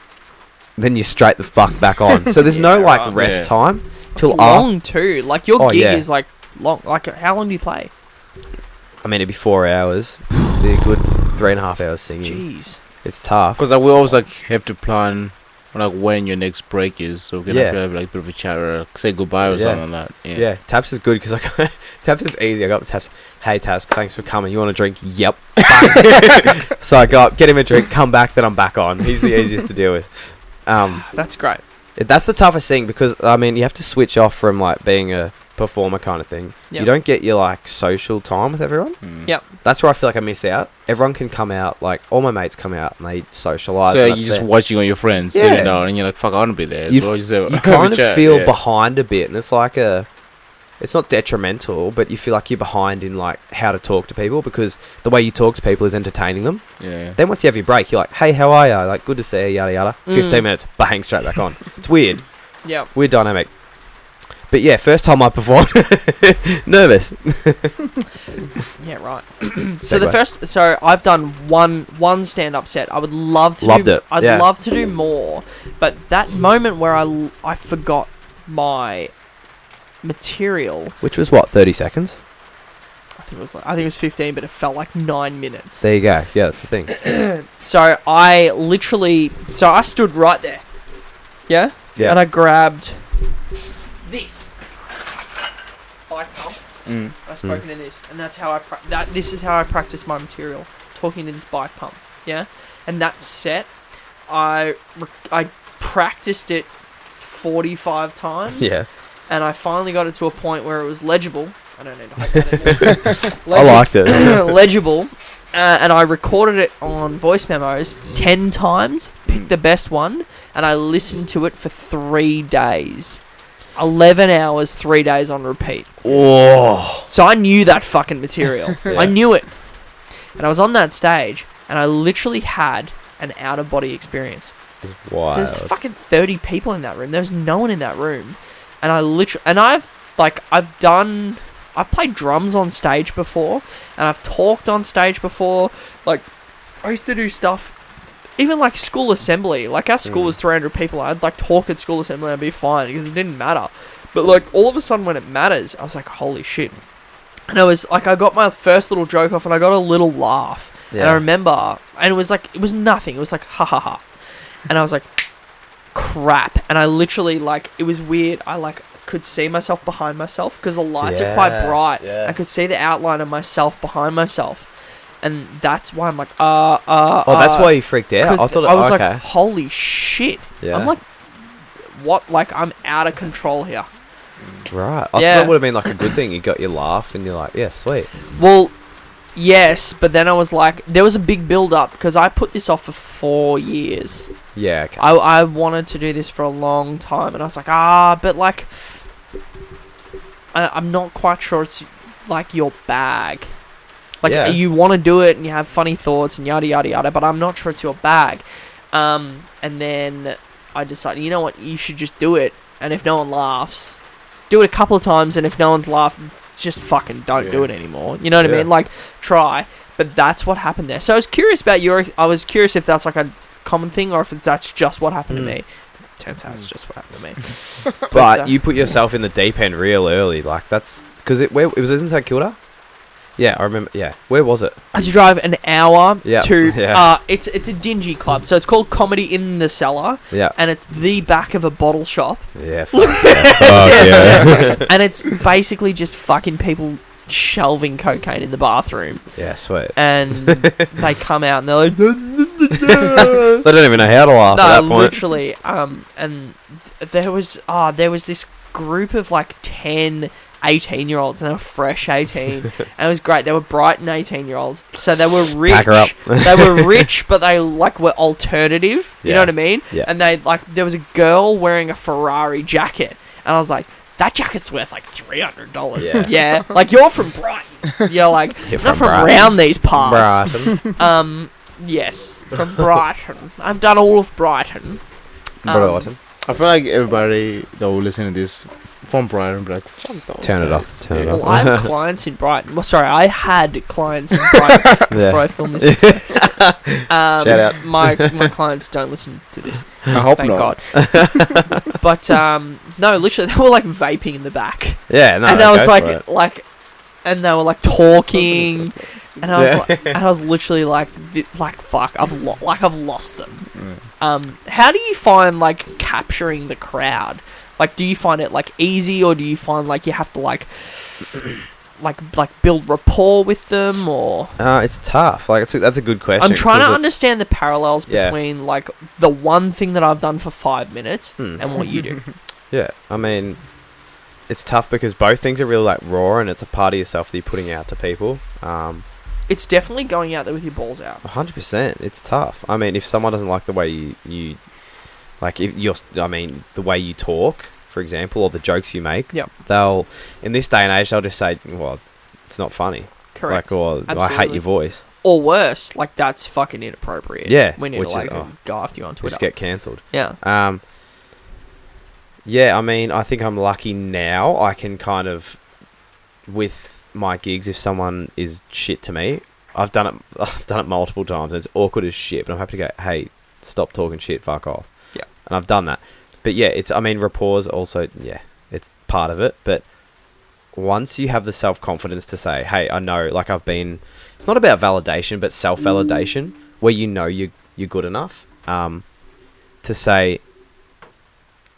then you straight the fuck back on. So there's no Yeah, like right. rest Yeah. time It's till long too. Like your Oh, gig yeah. is like long. Like how long do you play? I mean, it'd be 4 hours. Be a good 3.5 hours singing. Jeez. It's tough. Because I will always like have to plan like when your next break is, so we can Yeah. have like a bit of a chat or say goodbye or Yeah. something like that. Yeah, Taps is good because Taps is easy. I got Taps. Hey Taps, thanks for coming. You want a drink? Yep. So I go up, get him a drink, come back, then I'm back on. He's the easiest to deal with. That's great. That's the toughest thing because I mean you have to switch off from like being a performer kind of thing. Yep. You don't get your like social time with everyone. Yep. That's where I feel like I miss out. Everyone can come out, like all my mates come out and they socialise. So and you're that's just it. watching all your friends Yeah. sitting down, and you're like, "Fuck, I want to be there." You So just have you a kind of chat, feel yeah. behind a bit, and it's like it's not detrimental, but you feel like you're behind in like how to talk to people because the way you talk to people is entertaining them. Yeah. Then once you have your break, you're like, "Hey, how are you? Like, good to see you." Yada yada. 15 minutes, bang, straight back on. It's weird, Yeah. weird dynamic. But yeah, first time I performed, nervous. Yeah. Right. So I've done one stand up set. I would love to. Loved it, I'd yeah. love to do more, but that moment where I forgot my material. Which was what, 30 seconds? I think it was 15, but it felt like 9 minutes. There you go. Yeah, that's the thing. So I stood right there. Yeah? Yeah. And I grabbed this bike pump. I spoke into this, and that's how this is how I practice my material, talking to this bike pump. Yeah? And that set, I practiced it 45 times. Yeah. And I finally got it to a point where it was legible. I don't need to hold that anymore. I liked it. Legible. And I recorded it on voice memos 10 times, picked the best one, and I listened to it for 3 days. 11 hours, 3 days on repeat. Oh. So I knew that fucking material. Yeah. I knew it. And I was on that stage, and I literally had an out-of-body experience. Wow. So there's fucking 30 people in that room. There was no one in that room. And I've played drums on stage before, and I've talked on stage before. Like, I used to do stuff, even like school assembly. Like, our school was 300 people. I'd like talk at school assembly and I'd be fine because it didn't matter. But like, all of a sudden when it matters, I was like, holy shit. And I was like, I got my first little joke off and I got a little laugh. Yeah. And I remember, and it was nothing. It was like, ha ha ha. And I was like, crap. And I literally, like, it was weird. I like could see myself behind myself because the lights are quite bright. Yeah. I could see the outline of myself behind myself, and that's why I'm like, Oh, that's why you freaked out. I thought I was okay. like, holy shit. Yeah. I'm like, what? Like, I'm out of control here. Right. I Yeah. thought that would have been like a good thing. You got your laugh, and you're like, yeah, sweet. Well, yes, but then I was like, there was a big build up because I put this off for 4 years. Yeah. Okay. I wanted to do this for a long time, and I was like, but like, I'm not quite sure it's like your bag. Like, Yeah. you want to do it and you have funny thoughts and yada yada yada, but I'm not sure it's your bag. And then I decided, you know what, you should just do it, and if no one laughs, do it a couple of times, and if no one's laughed, just fucking don't do it anymore. You know what I mean? Like, try. But that's what happened there. So I was curious about I was curious if that's like a common thing or if that's just what happened to me. Turns out it's just what happened to me. But you put yourself in the deep end real early. Like, that's because it was in St Kilda. Yeah, I remember. Yeah, where was it? I had to drive an hour to. Yeah. It's a dingy club, so it's called Comedy in the Cellar. Yeah. And it's the back of a bottle shop. Yeah. And it's basically just fucking people shelving cocaine in the bathroom. Yeah, sweet. And they come out and they're like, They don't even know how to laugh at that point. literally. And there was this group of like 10 18-year-olds, and they were fresh 18, and it was great. They were Brighton 18-year-olds, so they were rich. Pack her up. They were rich, but they like were alternative. You know what I mean? Yeah. And they like, there was a girl wearing a Ferrari jacket, and I was like, that jacket's worth like $300. Yeah. Yeah, like, you're from Brighton. You're like, You're not from from Brighton. around these parts. Brighton. Yes, from Brighton. I've done all of Brighton. Brighton. I feel like everybody that will listen to this from Brighton be like, fuck those Turn it guys. off. Turn it Well, off. I have clients in Brighton. Well, sorry, I had clients in Brighton before I filmed this episode. Shout out. My clients don't listen to this. I hope Thank not. God. But no, literally, they were like vaping in the back, Yeah, no. and I was go for like, it. and they were like talking, and I was like, and I was literally like, fuck, I've lost them. How do you find like capturing the crowd? Like, do you find it like easy, or do you find like you have to like build rapport with them, or? It's tough. Like, that's a good question. I'm trying to 'cause it's- understand the parallels Yeah. between like the one thing that I've done for 5 minutes and what you do. Yeah, I mean, it's tough because both things are really like raw, and it's a part of yourself that you're putting out to people. It's definitely going out there with your balls out. 100%. It's tough. I mean, if someone doesn't like the way you like, if you're, I mean, the way you talk, for example, or the jokes you make, Yep. they'll, in this day and age, they'll just say, well, it's not funny. Correct. Like, or I hate Absolutely. your voice. Or worse, like, that's fucking inappropriate. Yeah, We need which to is- like go after you on Twitter. Just get cancelled. Yeah. Yeah, I mean, I think I'm lucky now. I can kind of, with my gigs, if someone is shit to me, I've done it multiple times, and it's awkward as shit, but I'm happy to go, hey, stop talking shit, fuck off. Yeah. And I've done that. But yeah, rapport's also, yeah, it's part of it. But once you have the self-confidence to say, hey, I know, like, it's not about validation, but self-validation, where you know you're good enough, to say,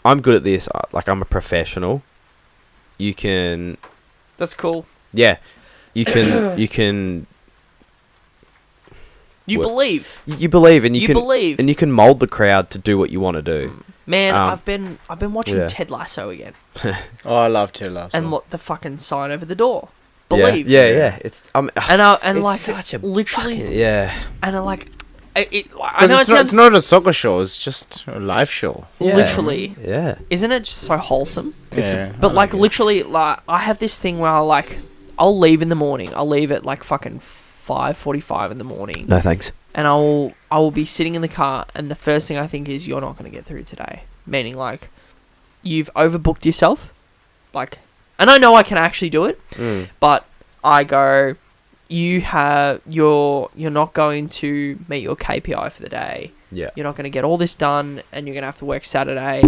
I'm good at this, like, I'm a professional. You can, That's cool. yeah, you can, You What? believe. you believe, and you You can, believe. and you can mold the crowd to do what you want to do. Man, I've been watching yeah. Ted Lasso again, Oh, I love Ted Lasso. and what the fucking sign over the door. Yeah, Believe. yeah. It's And it's like such a literally, fucking, yeah. and like, I Because know it sounds it's not a soccer show. It's just a live show. Yeah. literally. Yeah. Isn't it just so wholesome? Yeah, But I like it. literally, like I have this thing where I'll leave in the morning. I'll leave at like fucking 5:45 in the morning, No thanks. and I will be sitting in the car, and the first thing I think is you're not going to get through today. Meaning like, you've overbooked yourself, like, and I know I can actually do it, but I go, you're not going to meet your KPI for the day. Yeah. You're not going to get all this done, and you're going to have to work Saturday.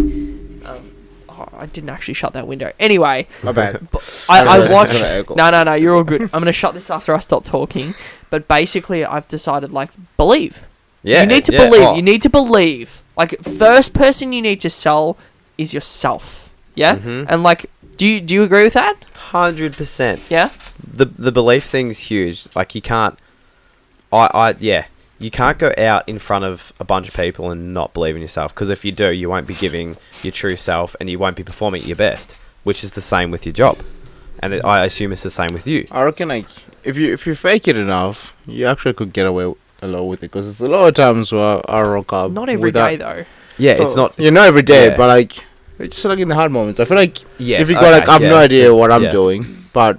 I didn't actually shut that window. Anyway, My bad. I This is watched. gonna echo. No, you're all good. I'm going to shut this after I stop talking. But basically, I've decided, like, believe. Yeah. You need to yeah. believe. Oh. You need to believe. Like, first person you need to sell is yourself. Yeah? Mhm. And, like, do you agree with that? 100%. Yeah? The belief thing's huge. Like you can't, you can't go out in front of a bunch of people and not believe in yourself. Because if you do, you won't be giving your true self, and you won't be performing at your best. Which is the same with your job, and I assume it's the same with you. I reckon like if you fake it enough, you actually could get away a lot with it. Because there's a lot of times where I rock up. Not every without- day, though. Yeah, it's not. Yeah, not every day, yeah. but like it's just like in the hard moments. I feel like Yes, if you go like okay, I've no yeah. idea what I'm Yeah. doing, but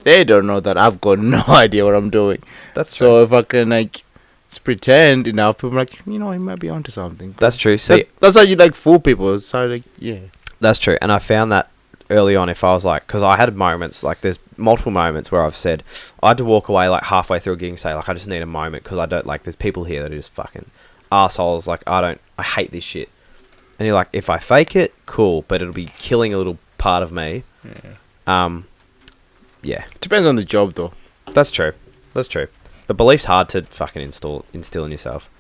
they don't know that I've got no idea what I'm doing. That's true. So if I can like just pretend enough, people are like, you know, he might be onto something. That's true. See, That's how you like fool people. It's how like that's true. And I found that early on, if I was like, because I had moments, like there's multiple moments where I've said, I had to walk away like halfway through a gig and say, like, I just need a moment because I don't, like, there's people here that are just fucking assholes. Like, I hate this shit. And you're like, if I fake it, cool, but it'll be killing a little part of me. Yeah. Depends on the job though. That's true. That's true. But belief's hard to fucking instill in yourself.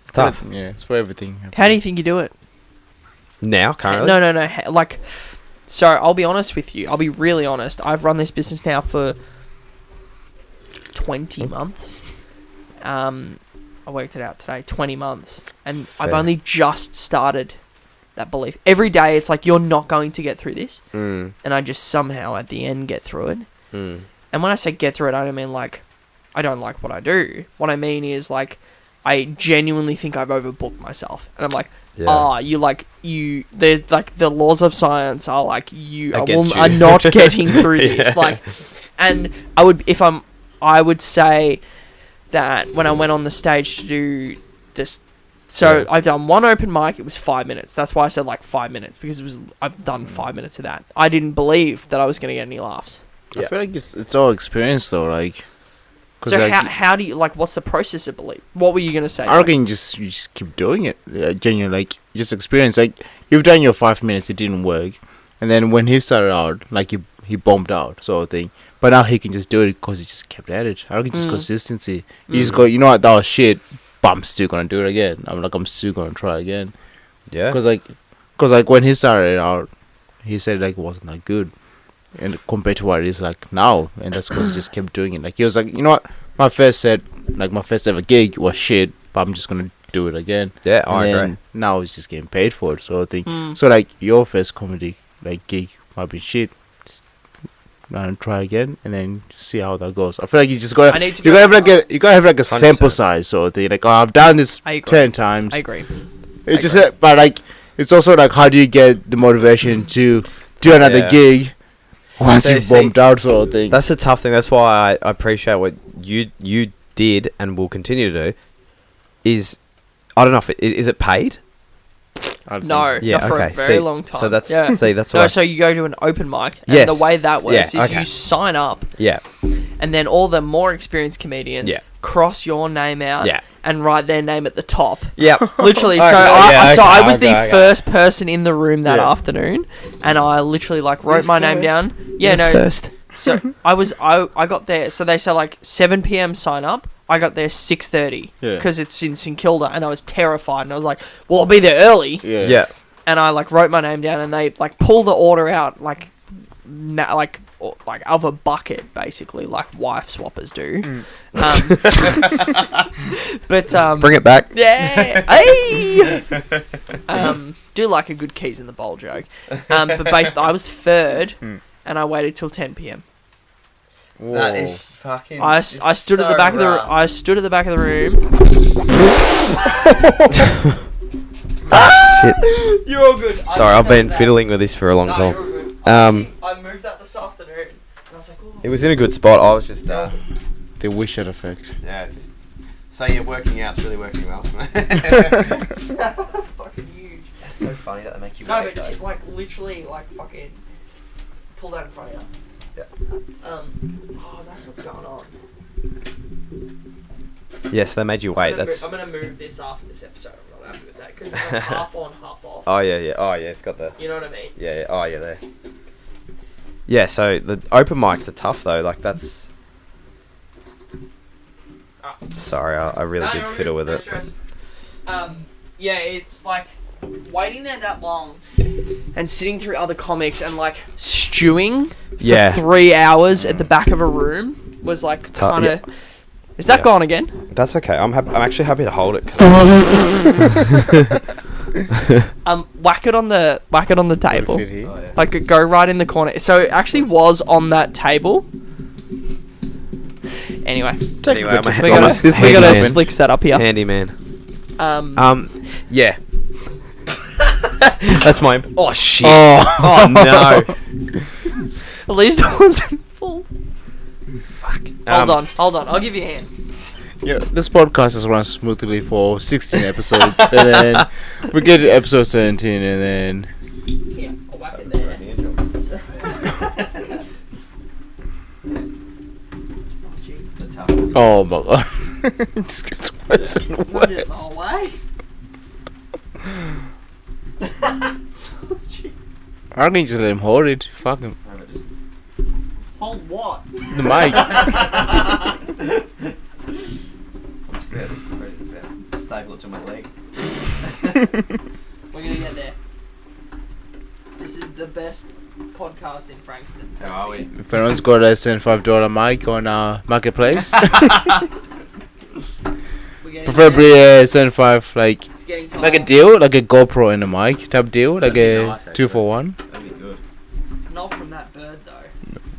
It's tough. Yeah, it's for everything. How do you think you do it? Now, currently? No. Like, so I'll be honest with you. I'll be really honest. I've run this business now for 20 months. I worked it out today. 20 months. And I've Fair. only just started that belief. Every day it's like, you're not going to get through this. Mm. And I just somehow at the end get through it. Mm. And when I say get through it, I don't mean like, I don't like what I do. What I mean is like, I genuinely think I've overbooked myself. And I'm like, Yeah. there's like the laws of science are like, Against you. are not getting through this. Yeah. Like, and I would say that when I went on the stage to do this, so Yeah. I've done one open mic, it was 5 minutes. That's why I said like 5 minutes, because I've done 5 minutes of that. I didn't believe that I was going to get any laughs. Yeah. I feel like it's all experience though. Like, 'cause So like, how do you, like, what's the process of belief? What were you going to say? I reckon you just keep doing it. Genuinely, like just experience. Like you've done your 5 minutes, it didn't work, and then when he started out, like he bombed out, sort of thing. But now he can just do it because he just kept at it. I reckon just consistency. You just go, you know what, that was shit, but I'm still gonna do it again. I'm still gonna try again. Yeah. Because like when he started out, he said like it wasn't that good, and compared to what it is like now, and that's because he just kept doing it. Like he was like, you know what, my first ever gig was shit, but I'm just gonna do it again. Yeah, And I then agree. now he's just getting paid for it, sort of thing. So like your first comedy like gig might be shit. And try again, and then see how that goes. I feel like you just gotta, you gotta have like a sample 100%. size sort of thing. Like, oh, I've done this I agree. 10 times. I agree. It's just, but like, it's also like, how do you get the motivation to do another Yeah. gig once So, you've see, bombed out, sort of thing? That's a tough thing. That's why I appreciate what you did and will continue to do. Is I don't know if is it paid? I don't No, think so. Yeah, not for a okay. very See, long time. so that's yeah. see that's No, what. so you go to an open mic, and Yes. the way that works Yeah, is okay. you sign up, Yeah. and then all the more experienced comedians Yeah. cross your name out Yeah. and write their name at the top. Yeah. Literally, Okay, so yeah, I okay, was the okay. first person in the room that Yeah. afternoon, and I literally like wrote my name down. Yeah, no. First. So I got there. So they say like 7 p.m. sign up. I got there 6:30 Yeah. because it's in St Kilda, and I was terrified. And I was like, "Well, I'll be there early." Yeah. Yeah. And I like wrote my name down, and they like pull the order out like like of a bucket, basically, like wife swappers do. But Bring it back. yeah, hey, do like a good keys in the bowl joke. But basically, I was third, and I waited till 10 p.m. That is fucking. I stood at the back of the I stood at the back of the room. Shit. You're all good. Sorry, I've been fiddling with this for a long No, time. you're all good. Um, I moved that this afternoon, and I was like, oh. It was in a good spot. I was just The Wishart effect. yeah, just so you're working out's really working well. Fucking huge. That's so funny that they make you No, wait. but like literally, like fucking pull that in front of you. Yeah. Oh, that's what's going on. Yes, they made you wait. I'm That's. gonna move this after this episode. I'm not happy with that because it's like half on, half off. Oh yeah. Oh yeah. It's got the. You know what I mean? Yeah. Oh yeah. There. Yeah. So the open mics are tough though. Like that's. Sorry, I really No, did you're fiddle good, with no it. stress. Yeah, it's like waiting there that long and sitting through other comics and like stewing for Yeah. 3 hours at the back of a room was like tough, kind of. Is that Yeah. gone again? That's okay. I'm actually happy to hold it. Whack it on the table. Fit here. Oh, yeah. Like go right in the corner. So it actually was on that table. Anyway, Take Anyway, the I'm a- we I'm gotta a- this we thing's gotta open. slick set up here. Handyman. Yeah. Um, That's my. Oh shit. Oh. Oh no. at least it wasn't full. Fuck. Hold on. I'll give you a hand. Yeah, this podcast has run smoothly for 16 episodes, and then we get to episode 17, and then Here, I'll whack it there. oh my god, it just gets worse and Put it the worse. whole way. I can just let him hold it. Fuck him. Hold what? The mic. Staple it to my leg. We're gonna get there. This is the best podcast in Frankston. How are we? If anyone's got a $75 mic on Marketplace, We're getting preferably there. 75, like It's getting time. a deal, like a GoPro and a mic type deal, like That'd be a nice, 2 for 1. That'd be good. Not from that bird though.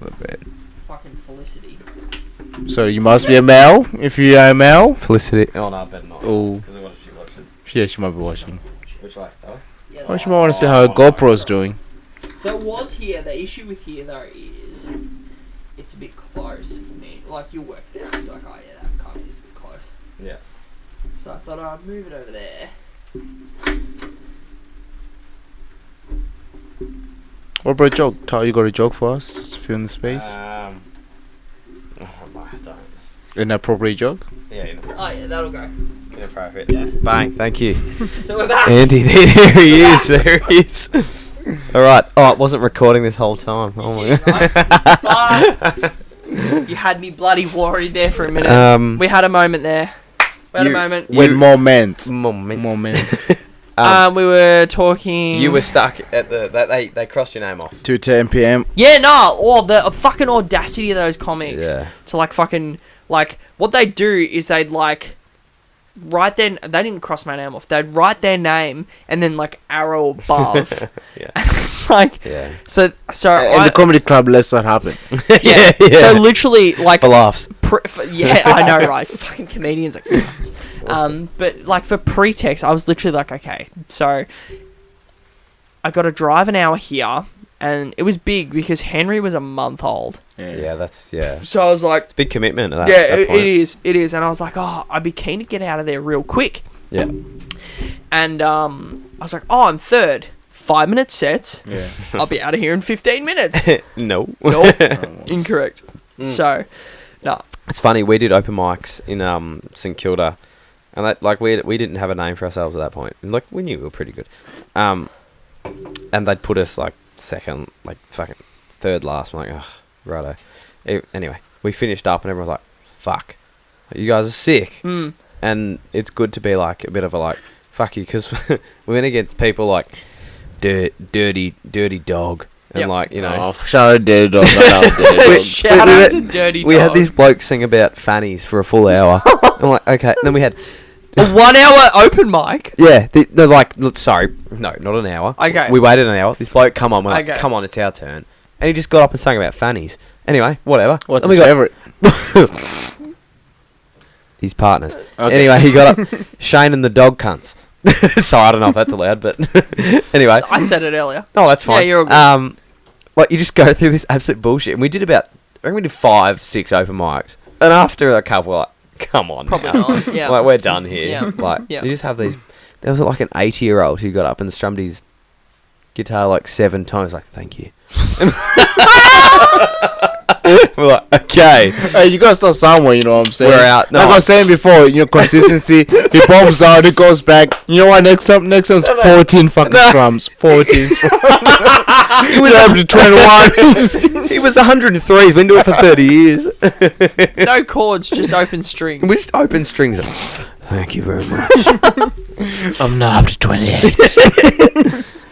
Not bad. Fucking Felicity. So you must be a male if you are a male. Felicity. Oh no, I better not. Oh, Because what if she watches? yeah, she might be watching. Which way? That way? Yeah, Well, she might want to see how a GoPro's doing. So it was here. The issue with here though is it's a bit close. I mean, like you work it out. You're like, oh yeah, that kind of is a bit close. Yeah. So I thought I'd move it over there. What about a joke? Tal, you got a joke for us? Just fill in the space. I don't. Inappropriate joke? Yeah, Oh yeah, that'll go. inappropriate. Yeah. Bang. Thank you. So we're back. Andy, there he is. There he is. All right. Oh, it wasn't recording this whole time. Oh my You're kidding, god. right? Fuck. You had me bloody worried there for a minute. Um, We had a moment there. We had a you- moment. With moment. moment. Moment. We were talking. You were stuck at the. They crossed your name off. 2:10 p.m. Yeah, no. Or the fucking audacity of those comics. Yeah. To like fucking like what they do is they'd like write their. They didn't cross my name off. They'd write their name and then like arrow above. Yeah. And it's like Yeah. so. In the comedy club, let's that happen. Yeah. So literally like. For laughs. Yeah, I know, right? Fucking comedians are cunts. But like for pretext, I was literally like, okay, so I got to drive an hour here, and it was big because Henry was a month old. Yeah, that's yeah. So I was like, It's a big commitment. At that, yeah, that it point. is, and I was like, oh, I'd be keen to get out of there real quick. Yeah. And I was like, oh, I'm third. 5-minute sets. Yeah. I'll be out of here in 15 minutes. No. Nope. Incorrect. So, no. It's funny. We did open mics in St Kilda, and that like we didn't have a name for ourselves at that point. And like we knew we were pretty good. And they'd put us like second, like fucking third last. I'm like, oh, righto. Anyway, we finished up, and everyone was like, "Fuck, you guys are sick." Mm. And it's good to be like a bit of a like, "Fuck you," because we went against people like dirty dog. And Yep. like, you know, Oh, shout out Dirty Dog. Dirty Shout out to Dirty we had Dog. this bloke sing about fannies for a full hour. I'm like, okay. And then we had, A 1 hour open mic. yeah, sorry, no, not an hour. Okay. We waited an hour. This bloke come on, we're like, Okay. come on, it's our turn. And he just got up and sang about fannies. Anyway, whatever. What's Then we his got- favourite? His partners. Okay. Anyway, he got up. Shane and the dog cunts. So I don't know if that's allowed, but anyway. I said it earlier. Oh, that's fine. Yeah, you're all good. Like you just go through this absolute bullshit, and we did about, I reckon we did 5, 6 open mics, and after a couple, we're like, come on, Probably now. not. Yeah. Like we're done here. Yeah. Like Yeah. you just have these. There was like an 80-year-old who got up and strummed his guitar like 7 times. Like, thank you. We're like, okay. Hey, you gotta start somewhere, you know what I'm saying? We're out. No. Like I was saying before, you know, consistency. He bombs out, he goes back. You know what? Next time's 14 fucking drums. 14. He was up to 21. He was 103. He's been doing it for 30 years. No chords, just open strings. We just open strings. Thank you very much. I'm now up to 28.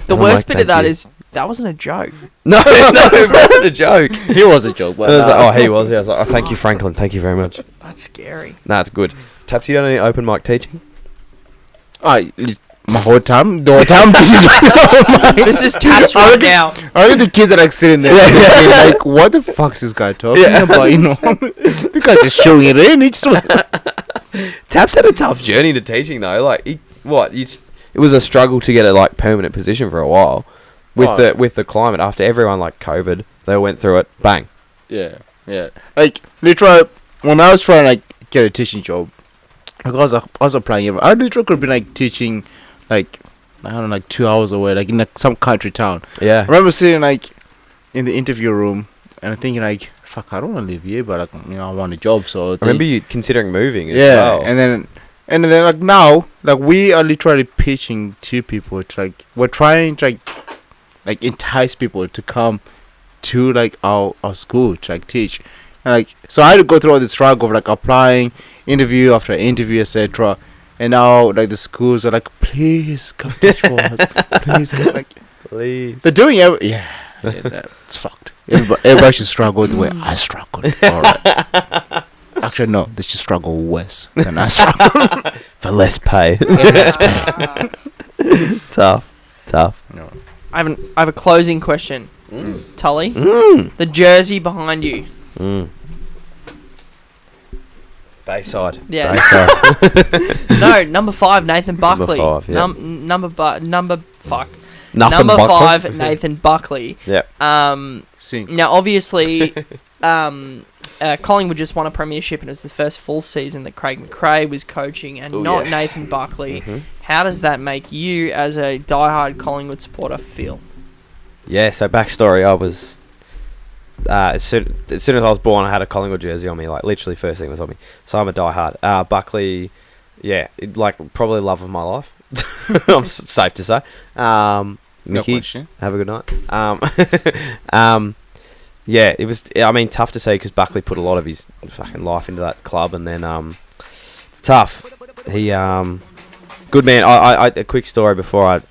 The I'm worst like, bit of thank that you. is that wasn't a joke. No, it wasn't a joke. He was a joke, but I was like, oh, he was. Yeah, I was like, oh, thank you, Franklin. Thank you very much. That's scary. Nah, it's good. Taps, you done any open mic teaching? my whole time, the whole time. This is Taps right now. I look at the kids that like sitting there, like, what the fuck's this guy talking about? You know, the guy's just showing it in. He just like, Taps had a tough journey to teaching though. Like, it was a struggle to get a like permanent position for a while with the climate. After everyone like COVID, they all went through it. Bang. yeah. Like literally, when I was trying to like get a teaching job, like I was applying. I literally could have been like teaching, like I don't know, like 2 hours away, like in like some country town. Yeah. I remember sitting like in the interview room and I'm thinking like, fuck, I don't want to live here, but like, you know, I want a job. So I remember you considering moving as yeah, well. and then like now, like we are literally pitching to people to like we're trying to like entice people to come to like our school to like teach, and like so I had to go through all the struggle of like applying, interview after interview, etc. And now like the schools are like, please come teach for us, please come, like Please. they're doing it's fucked. Everybody should struggle the way I struggled. All right. Actually, no, they should struggle worse than I struggle. For less pay. Tough. No. I have a closing question. Tully, the jersey behind you. Bayside. Yeah. Bayside. No, number 5, Nathan Buckley. Number 5, yeah. Number fuck. Nothing Number Buckley? 5, Nathan Buckley. Yep. Sing. Now, obviously, Collingwood just won a premiership, and it was the first full season that Craig McRae was coaching, and Ooh, not yeah. Nathan Buckley. Mhm. How does that make you, as a diehard Collingwood supporter, feel? Yeah, so backstory, I was... as soon as I was born, I had a Collingwood jersey on me, like literally first thing was on me. So I'm a diehard. Buckley, yeah, like probably love of my life. I'm safe to say. No Mickey, question. have a good night. Yeah, it was. I mean, tough to say because Buckley put a lot of his fucking life into that club, and then it's tough. He good man. I a quick story before I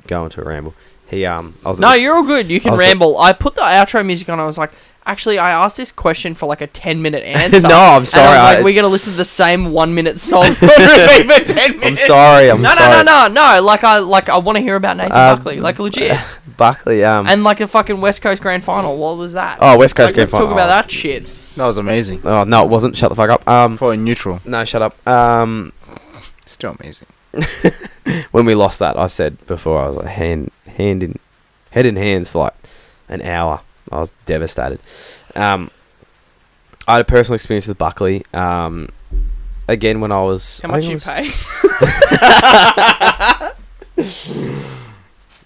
go into a ramble. I was No, you're all good. You can I was ramble. I put the outro music on. I was like, actually, I asked this question for like a 10-minute answer. No, I'm And sorry. I was like, we're gonna listen to the same 1-minute song for 10 I'm minutes. sorry. I'm No. sorry. Like I want to hear about Nathan Buckley, like legit, Buckley. and like a fucking West Coast Grand Final. What was that? Oh, West Coast Like, Grand let's talk Final. about that shit. That was amazing. Oh no, it wasn't. Shut the fuck up. For a neutral. No, shut up. Still amazing. When we lost that, I said before, I was like head in hands for like an hour. I was devastated. I had a personal experience with Buckley. Again, when I was... How much you pay?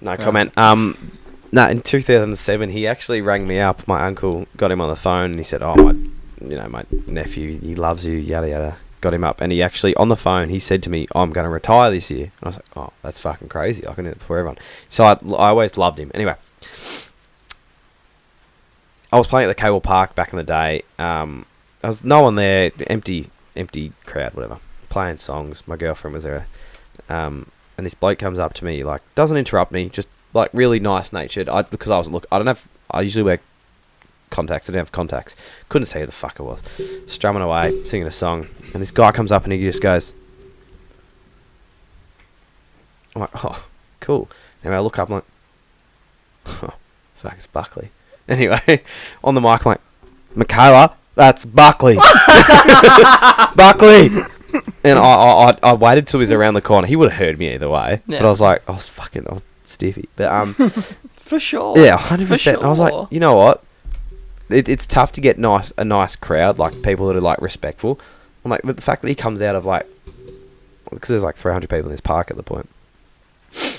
No comment. No, in 2007, he actually rang me up. My uncle got him on the phone, and he said, "Oh, my nephew, he loves you, yada yada." Got him up, and he actually on the phone, he said to me, "I'm going to retire this year." And I was like, "Oh, that's fucking crazy! I can do it before everyone." So I always loved him. Anyway, I was playing at the Cable Park back in the day. There was no one there, empty crowd, whatever. Playing songs. My girlfriend was there, and this bloke comes up to me, like, doesn't interrupt me, just like really nice natured. I usually wear contacts. I didn't have contacts. Couldn't see who the fuck it was. Strumming away, singing a song, and this guy comes up and he just goes. I'm like, oh, cool. Anyway, I look up, I'm like, oh, fuck, it's Buckley. Anyway, on the mic, I'm like, Michaela, that's Buckley. Buckley. And I waited till he was around the corner. He would have heard me either way. Yeah. But I was like, I was stiffy. But For sure. yeah, 100%. Sure. I was like, you know what? It's tough to get a nice crowd, like people that are like respectful. I'm like, but the fact that he comes out of like, because there's like 300 people in this park at the point,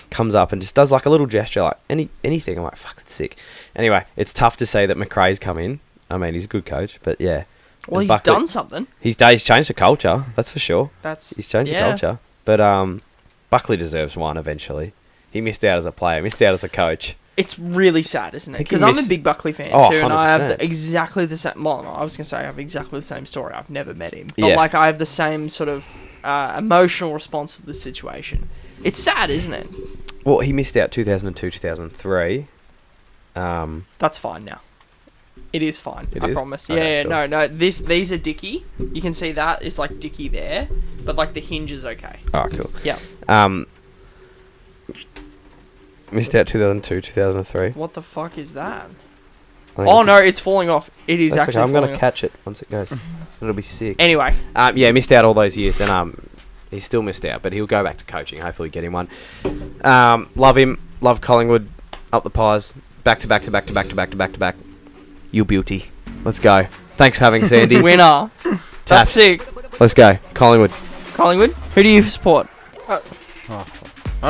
comes up and just does like a little gesture, like anything. I'm like, fuck, that's sick. Anyway, it's tough to say that McRae's come in. I mean, he's a good coach, but yeah. Well, And he's done something. He's changed the culture, that's for sure. He's changed the culture. But Buckley deserves one eventually. He missed out as a player, missed out as a coach. It's really sad, isn't it? Think Because he I'm a missed- big Buckley fan Oh, too, and I have 100%. exactly the same. Well, I was gonna say I have exactly the same story. I've never met him, but Yeah. like I have the same sort of emotional response to the situation. It's sad, isn't it? Well, he missed out 2002, 2003. That's fine now. It is fine. It I is? promise. Okay, Yeah, cool. no. These are dicky. You can see that it's like dicky there, but like the hinge is okay. Oh, cool. Yeah. Missed out 2002, 2003. What the fuck is that? I think Oh it's- no, it's falling off. It is that's actually. okay. I'm falling gonna off. catch it once it goes. It'll be sick. Anyway, Yeah, missed out all those years, and he's still missed out, but he'll go back to coaching. Hopefully, get him one. Love him. Love Collingwood. Up the pies. Back to back to back to back to back to back to back. You beauty. Let's go. Thanks for having Sandy. winner. That's Tash. sick. Let's go. Collingwood. Collingwood. Who do you support? I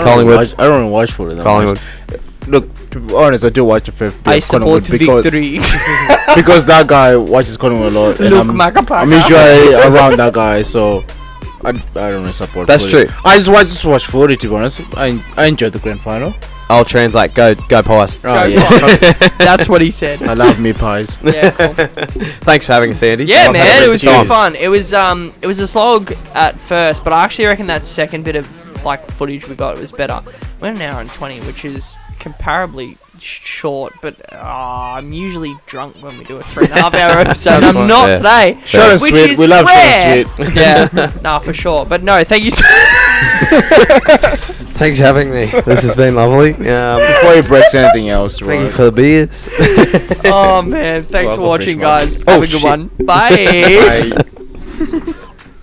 Collingwood. don't really watch for it. Collingwood. Look, to be honest, I do watch a fair bit I of Collingwood support because victory. because that guy watches Collingwood a lot. And Luke I'm Macapaka. usually around that guy, so I don't really support. That's footy. true. I just watch footy, to be honest. I enjoyed the grand final. I'll translate. Go pies. Oh, Go yeah. That's what he said. I love me pies. Yeah, cool. Thanks for having us, Sandy. Yeah, Let's have man, a it bit was of really time. fun. It was a slog at first, but I actually reckon that second bit of like footage we got was better. We're an hour and 20, which is comparably short, but I'm usually drunk when we do a 3.5 hour episode. I'm not Yeah. today. Short and which sweet. is We love short rare. and sweet. Yeah, nah, for sure. But no, thank you. Thanks for having me. This has been lovely. Before he breaks anything else, Thank you right? for the beers. Oh man, thanks for Welcome, watching, Fishman. guys. Oh, Have a good shit. one. Bye. Bye.